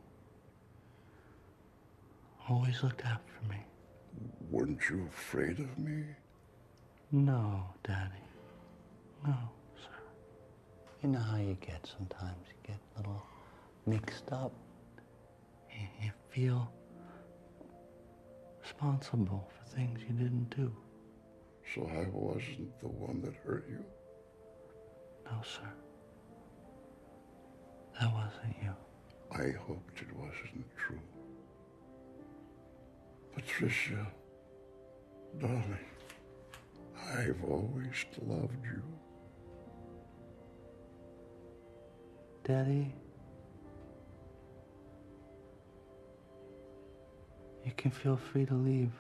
Always looked out for me. Weren't you afraid of me? No, Daddy. No, sir. You know how you get sometimes. You get a little mixed up. You feel responsible for things you didn't do. So I wasn't the one that hurt you? No, sir. That wasn't you. I hoped it wasn't true. Patricia, darling, I've always loved you. Daddy, you can feel free to leave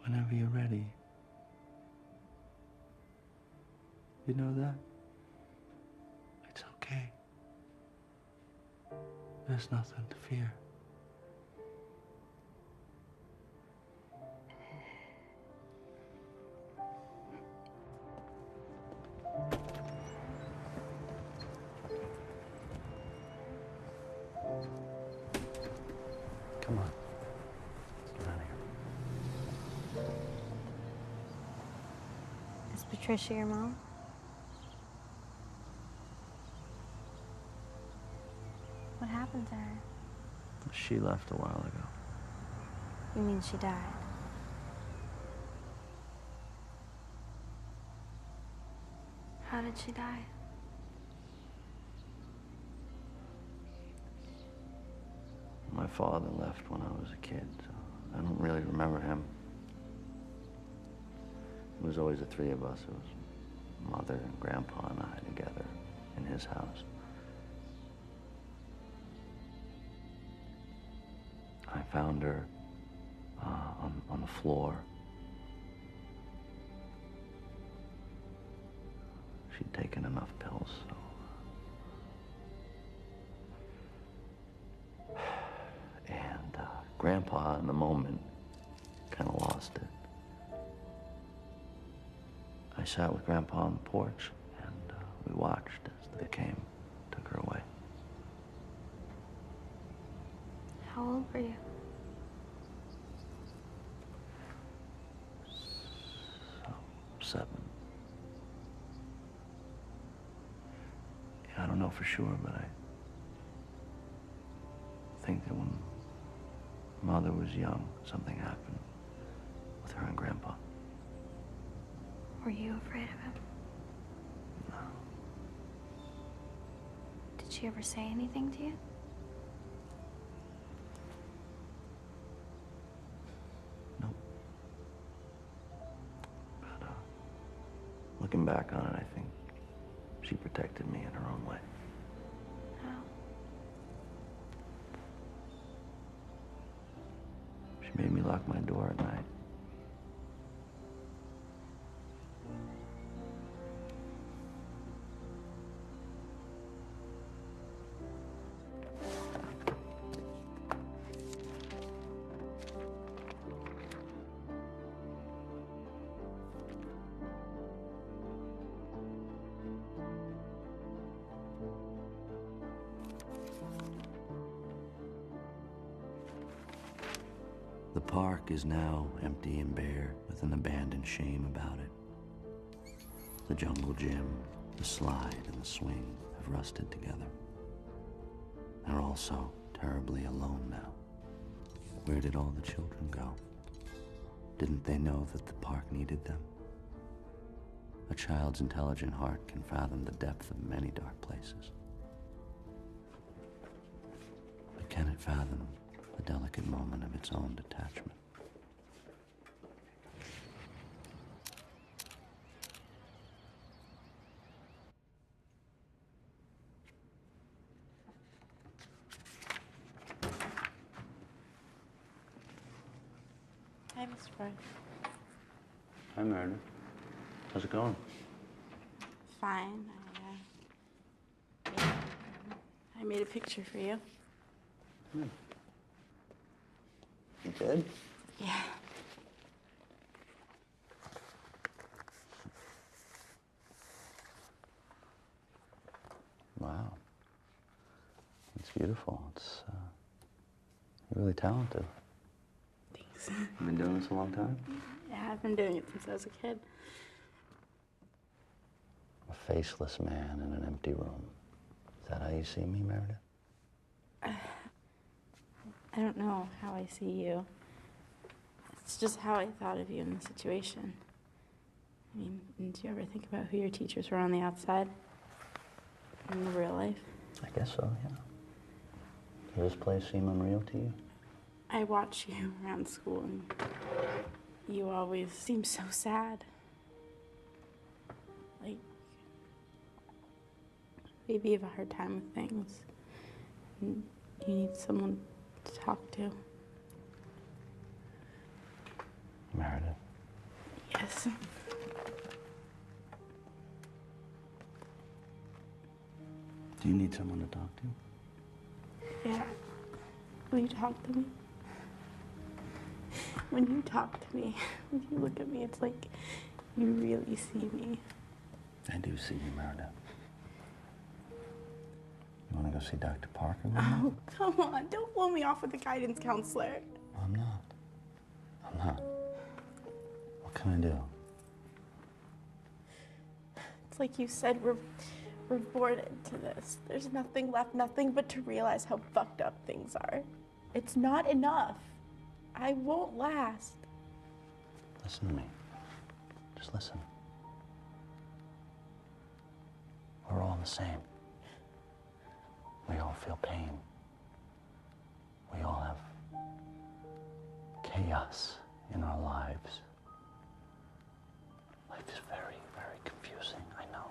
whenever you're ready. You know that? It's okay. There's nothing to fear. Come on. Let's get out of here. Is Patricia your mom? What happened to her? She left a while ago. You mean she died? How did she die? My father left when I was a kid, so I don't really remember him. It was always the three of us. It was Mother and Grandpa and I together in his house. I found her on the floor. She'd taken enough pills, so... And Grandpa, in the moment, kind of lost it. I sat with Grandpa on the porch, and we watched as they came, took her away. How old were you? 7. Yeah, I don't know for sure, but I think that when Mother was young, something happened with her and Grandpa. Were you afraid of him? No. Did she ever say anything to you? Nope. But looking back on it, I think she protected me in her own way. How? She made me lock my door at night. The park is now empty and bare, with an abandoned shame about it. The jungle gym, the slide, and the swing have rusted together. They're all so terribly alone now. Where did all the children go? Didn't they know that the park needed them? A child's intelligent heart can fathom the depth of many dark places. But can it fathom the the delicate moment of its own detachment. Hi, Mr. Barr. Hi, Meredith. How's it going? Fine. I made a picture for you. You did? Yeah. Wow. It's beautiful. You're really talented. Thanks. You've been doing this a long time? Yeah, I've been doing it since I was a kid. A faceless man in an empty room. Is that how you see me, Meredith? I don't know how I see you. It's just how I thought of you in the situation. I mean, did you ever think about who your teachers were on the outside? In the real life? I guess so, yeah. Does this place seem unreal to you? I watch you around school and you always seem so sad. Like, maybe you have a hard time with things. And you need someone to talk to. Meredith. Yes. Do you need someone to talk to? Yeah. Will you talk to me? When you talk to me, when you look at me, it's like you really see me. I do see you, Meredith. You want to go see Dr. Parker with me? Oh, come on. Don't blow me off with a guidance counselor. I'm not. I'm not. What can I do? It's like you said, we're born into this. There's nothing left, nothing but to realize how fucked up things are. It's not enough. I won't last. Listen to me. Just listen. We're all the same. We all feel pain. We all have chaos in our lives. Life is very, very confusing, I know.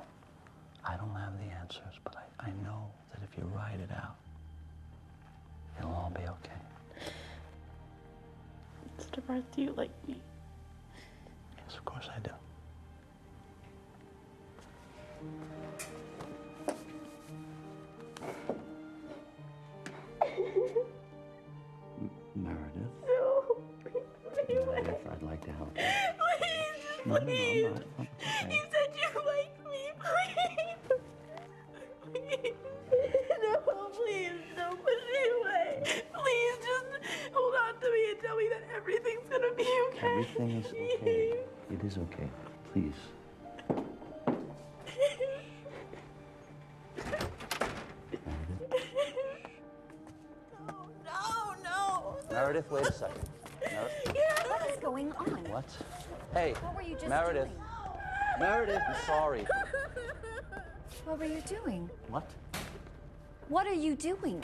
I don't have the answers, but I know that if you write it out, it'll all be okay. Mr. Barth, do you like me? Yes, of course I do. Meredith? No. Meredith, I'd like to help you. Please, No, please. I'm not. Okay. You said you liked me. Please. No, please, don't push me away. Please, just hold on to me and tell me that everything's gonna be okay. Everything is okay. It is okay. Please. No. Meredith, wait a second. What is going on? What? Hey, What were you just Meredith. doing? Meredith, I'm sorry. What were you doing? What? What are you doing?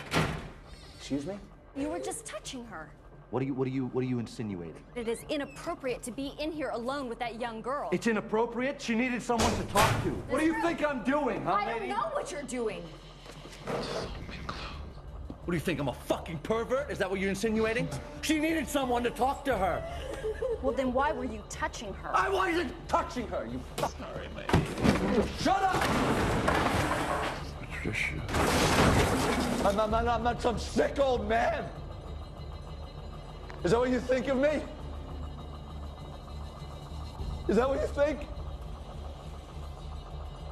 Excuse me? You were just touching her. What are you insinuating? It is inappropriate to be in here alone with that young girl. It's inappropriate? She needed someone to talk to. What do you think I'm doing, huh, I don't lady? know what you're doing. What do you think, I'm a fucking pervert? Is that what you're insinuating? She needed someone to talk to her. Well, then why were you touching her? I wasn't touching her, you sorry, lady. Shut up! Patricia. I'm not some sick old man. Is that what you think of me? Is that what you think?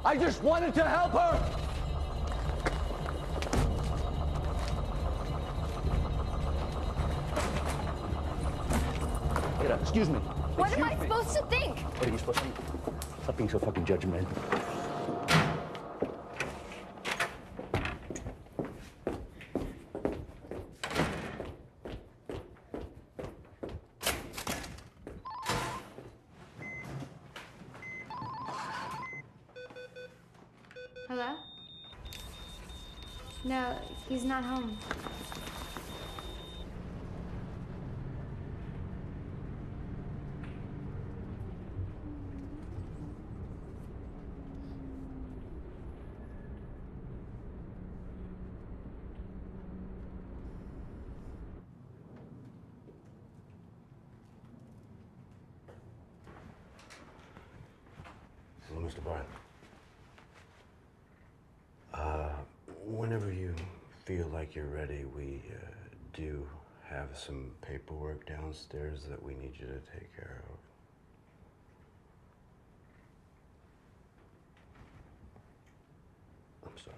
I just wanted to help her. Get up, excuse me. What am I supposed to think? What are you supposed to do? Stop being so fucking judgmental. Hello? No, he's not home. Mr. Barth. Whenever you feel like you're ready, we do have some paperwork downstairs that we need you to take care of. I'm sorry.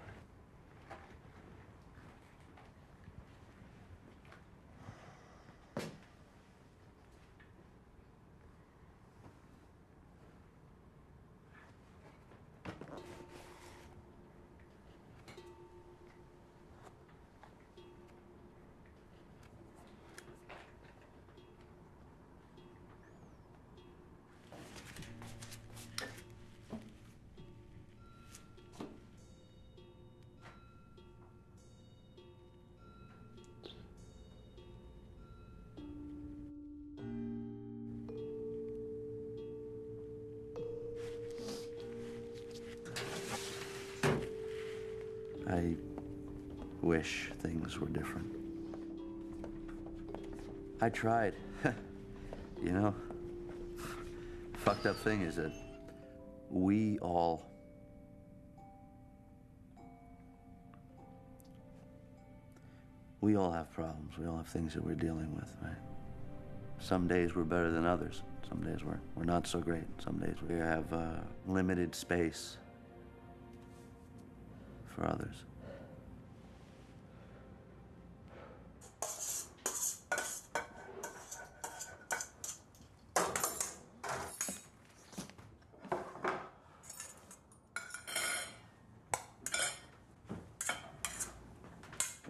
I wish things were different. I tried. You know, fucked up thing is that we all have problems. We all have things that we're dealing with, right? Some days we're better than others. Some days we're not so great. Some days we have limited space for others.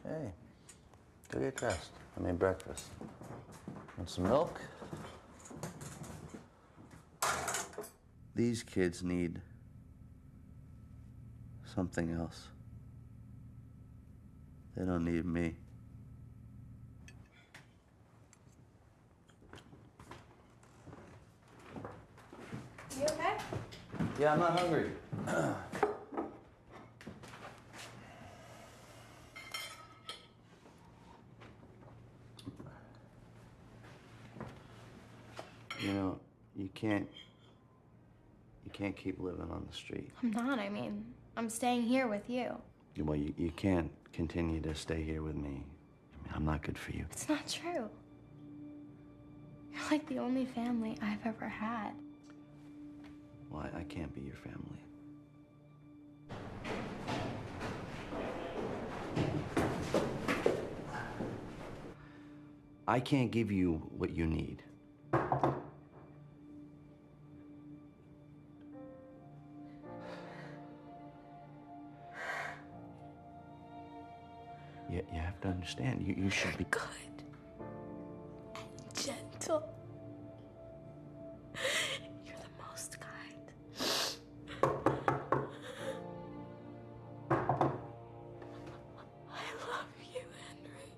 Hey, go get dressed. I made breakfast. Want some milk? These kids need something else. They don't need me. You okay? Yeah, I'm not hungry. You know, you can't keep living on the street. I'm not, I mean, I'm staying here with you. Well, you can't continue to stay here with me. I mean, I'm not good for you. It's not true. You're like the only family I've ever had. Well, I can't be your family. I can't give you what you need. You have to understand, you should be good and gentle. You're the most kind. I love you, Henry.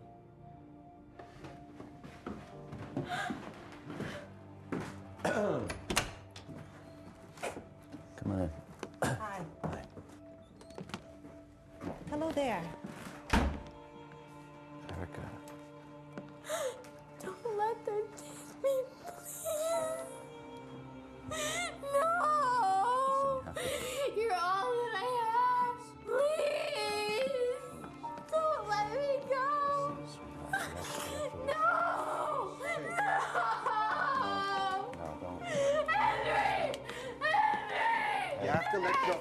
Come on. Hi. Hello there. Erica. Don't let them take me, please. No! You're all that I have. Please! Don't let me go! No! No! Henry! Henry! You have to let go.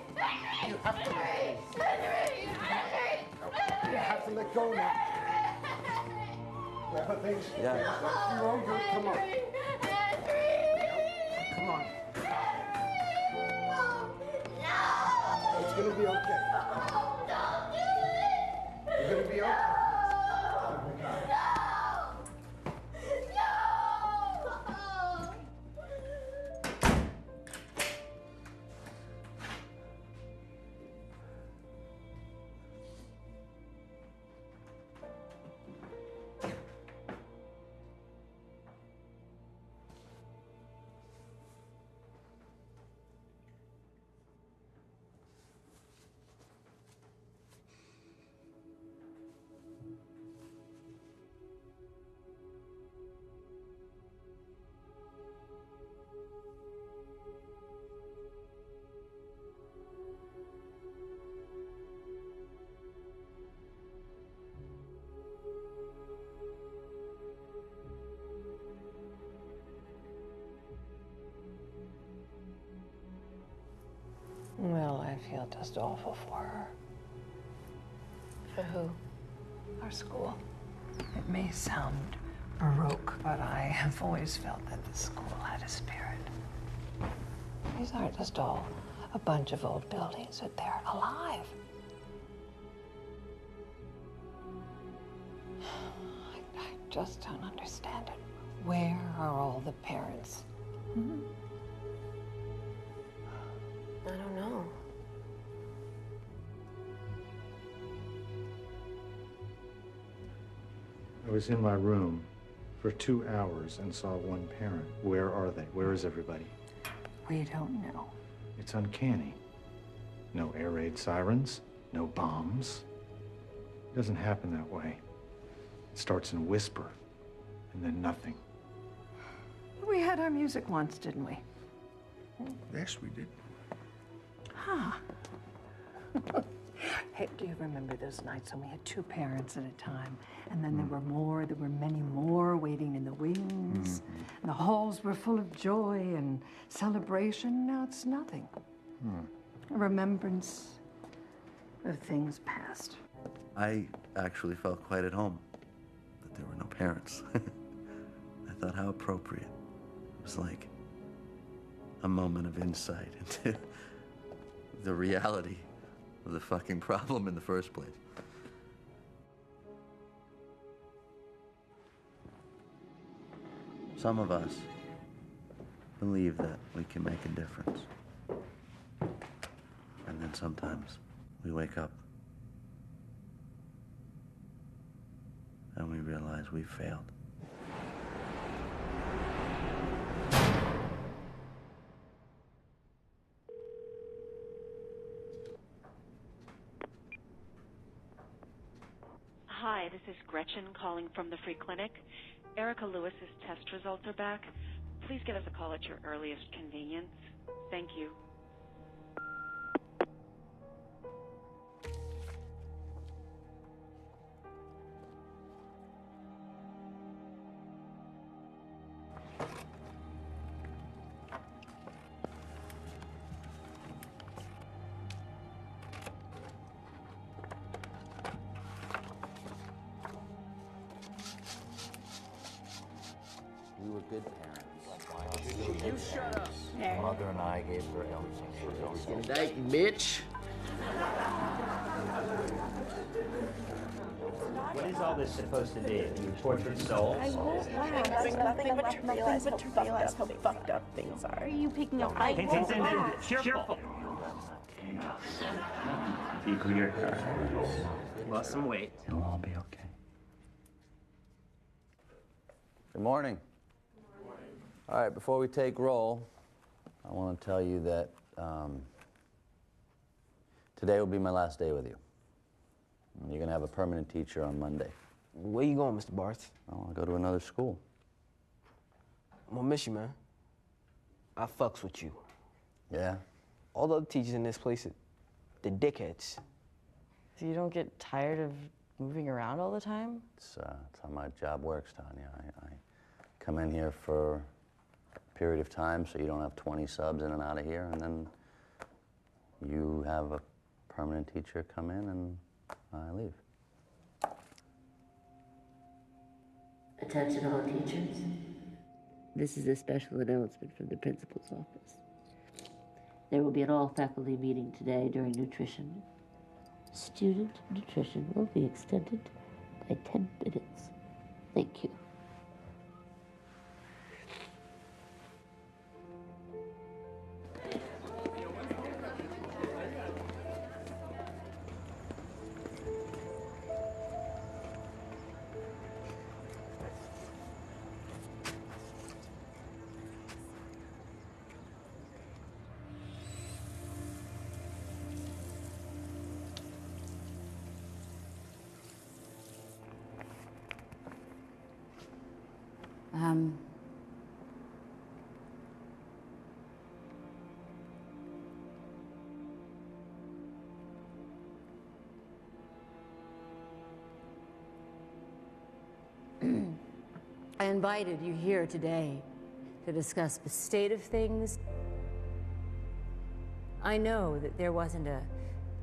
You have to let go. Henry! Henry! You have to let go now. Well, things. Yeah. You won't do it. Come on. Come on. No! It's gonna be okay. No! Don't do it! You're gonna be okay. feel just awful for her. For who? Our school. It may sound baroque, but I have always felt that the school had a spirit. These aren't just all a bunch of old buildings, but they're alive. I just don't understand it. Where are all the parents? I don't know. I was in my room for 2 hours and saw one parent. Where are they? Where is everybody? We don't know. It's uncanny. No air raid sirens, no bombs. It doesn't happen that way. It starts in a whisper, and then nothing. We had our music once, didn't we? Yes, we did. Huh. Hey, do you remember those nights when we had 2 parents at a time? And then there were many more waiting in the wings. And the halls were full of joy and celebration. Now it's nothing. A remembrance of things past. I actually felt quite at home that there were no parents. I thought how appropriate. It was like a moment of insight into the reality of the fucking problem in the first place. Some of us believe that we can make a difference. And then sometimes we wake up and we realize we failed. Hi, this is Gretchen calling from the free clinic. Erica Lewis's test results are back. Please give us a call at your earliest convenience. Thank you. We were good parents. You shut up. Mother and I gave her everything. Indicting, bitch. What is all this supposed to be? You tortured souls? I won't laugh. Nothing but to realize how fucked up things are. Are you picking up? I won't laugh. Cheerful. Equal your cards. Lost some weight. It'll all be okay. Good morning. All right, before we take roll, I want to tell you that today will be my last day with you. You're going to have a permanent teacher on Monday. Where you going, Mr. Barth? Oh, I'll go to another school. I'm gonna miss you, man. I fucks with you. Yeah? All the other teachers in this place, they're dickheads. So you don't get tired of moving around all the time? It's how my job works, Tanya. I come in here for a period of time so you don't have 20 subs in and out of here, and then you have a permanent teacher come in and I leave. Attention all teachers. This is a special announcement from the principal's office. There will be an all-faculty meeting today during nutrition. Student nutrition will be extended by 10 minutes. Thank you. I invited you here today to discuss the state of things I know that there wasn't a...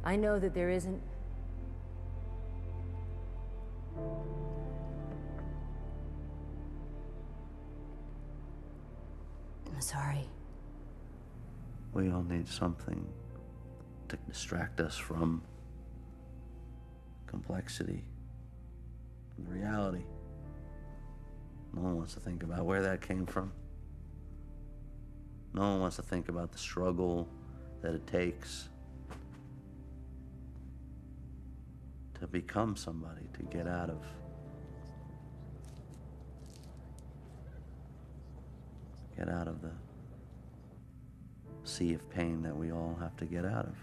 I know that there isn't... I'm sorry. We all need something to distract us from complexity, the reality. No one wants to think about where that came from. No one wants to think about the struggle that it takes to become somebody, to get out of the sea of pain that we all have to get out of.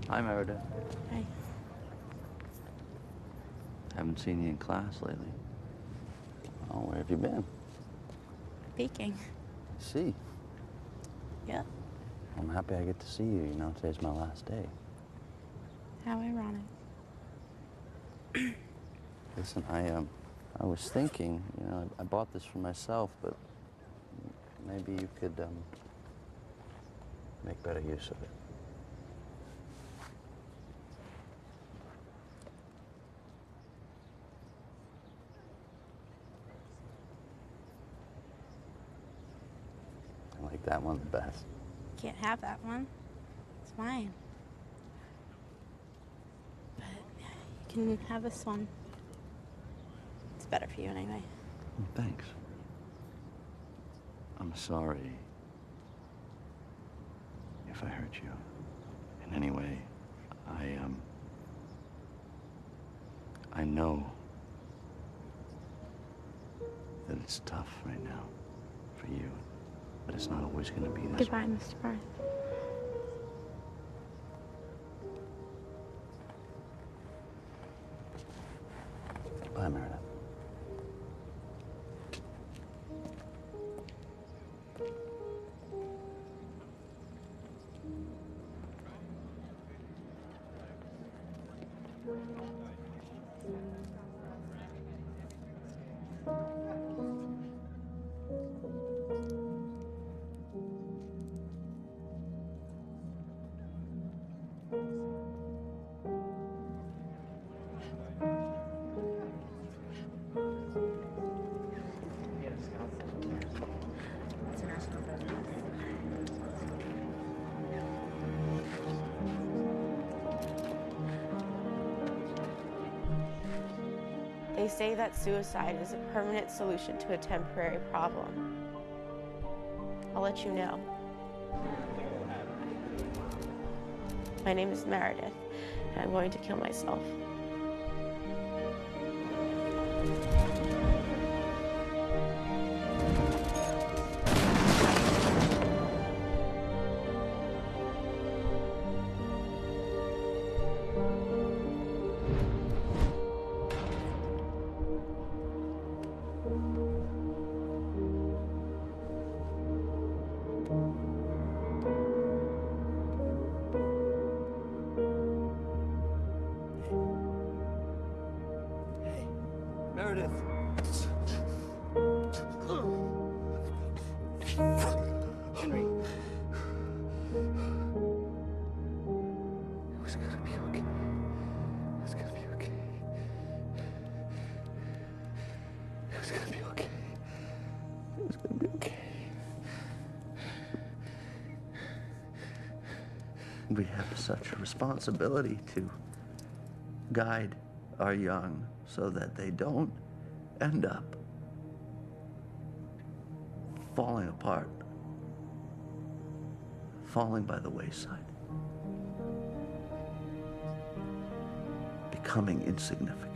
Hi, Meredith. Hi. Haven't seen you in class lately. Oh, where have you been? Baking. See. Yeah. I'm happy I get to see you. You know, today's my last day. How ironic. Listen, I was thinking, you know, I bought this for myself, but maybe you could make better use of it. I like that one the best. Can't have that one. It's mine. But you can have this one. It's better for you anyway. Thanks. I'm sorry if I hurt you in any way. I know that it's tough right now for you, but it's not always going to be this Goodbye, way. Mr. Barth. Bye, Meredith. They say that suicide is a permanent solution to a temporary problem. I'll let you know. My name is Meredith, and I'm going to kill myself. Meredith. Henry. It was gonna be okay. It was gonna be okay. It was gonna be okay. It was gonna be okay. We have such a responsibility to guide our young so that they don't end up falling apart, falling by the wayside, becoming insignificant.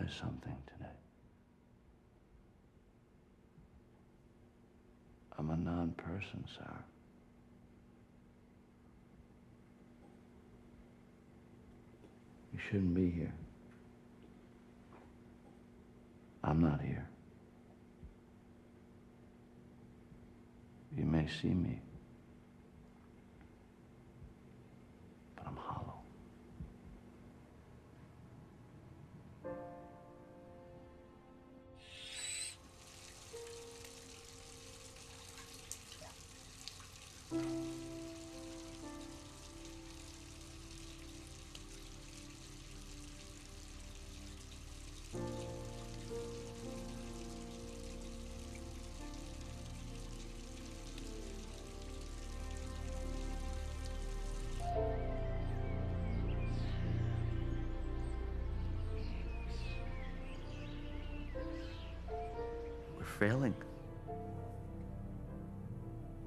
enjoy something today. I'm a non-person, Sarah. You shouldn't be here. I'm not here. You may see me, but I'm hollow. We're failing.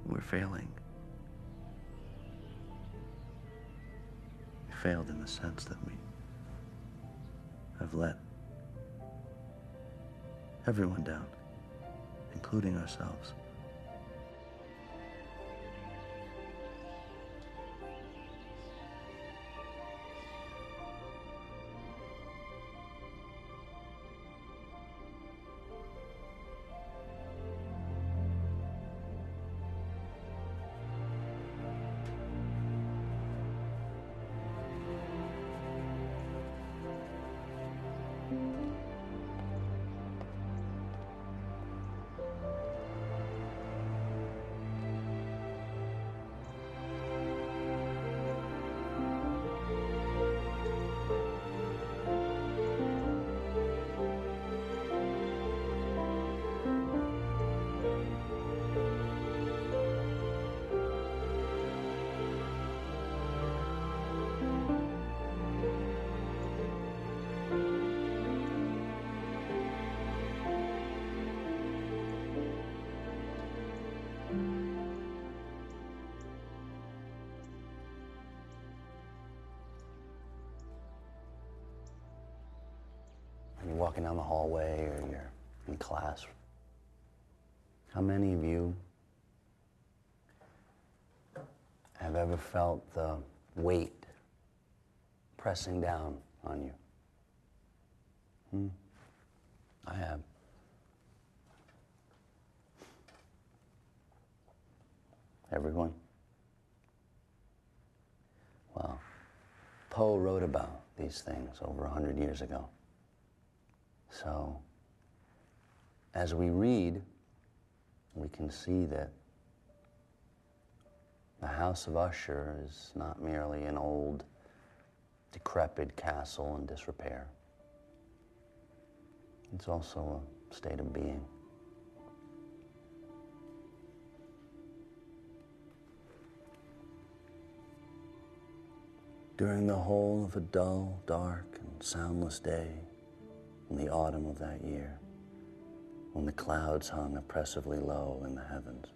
We're failing. We failed in the sense that we have let everyone down, including ourselves. You're walking down the hallway or you're in class. How many of you have ever felt the weight pressing down on you? I have. Everyone? Well, Poe wrote about these things over 100 years ago. So, as we read, we can see that the House of Usher is not merely an old, decrepit castle in disrepair. It's also a state of being. During the whole of a dull, dark, and soundless day in the autumn of that year, when the clouds hung oppressively low in the heavens,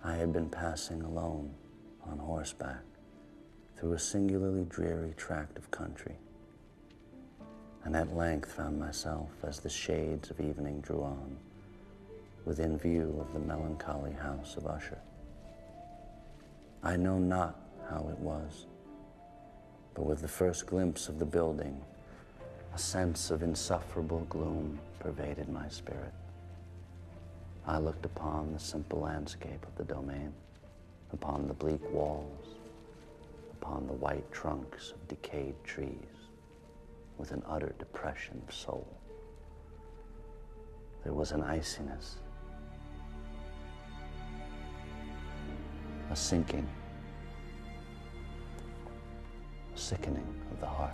I had been passing alone on horseback through a singularly dreary tract of country, and at length found myself, as the shades of evening drew on, within view of the melancholy House of Usher. I know not how it was, but with the first glimpse of the building, a sense of insufferable gloom pervaded my spirit. I looked upon the simple landscape of the domain, upon the bleak walls, upon the white trunks of decayed trees, with an utter depression of soul. There was an iciness, a sinking, a sickening of the heart.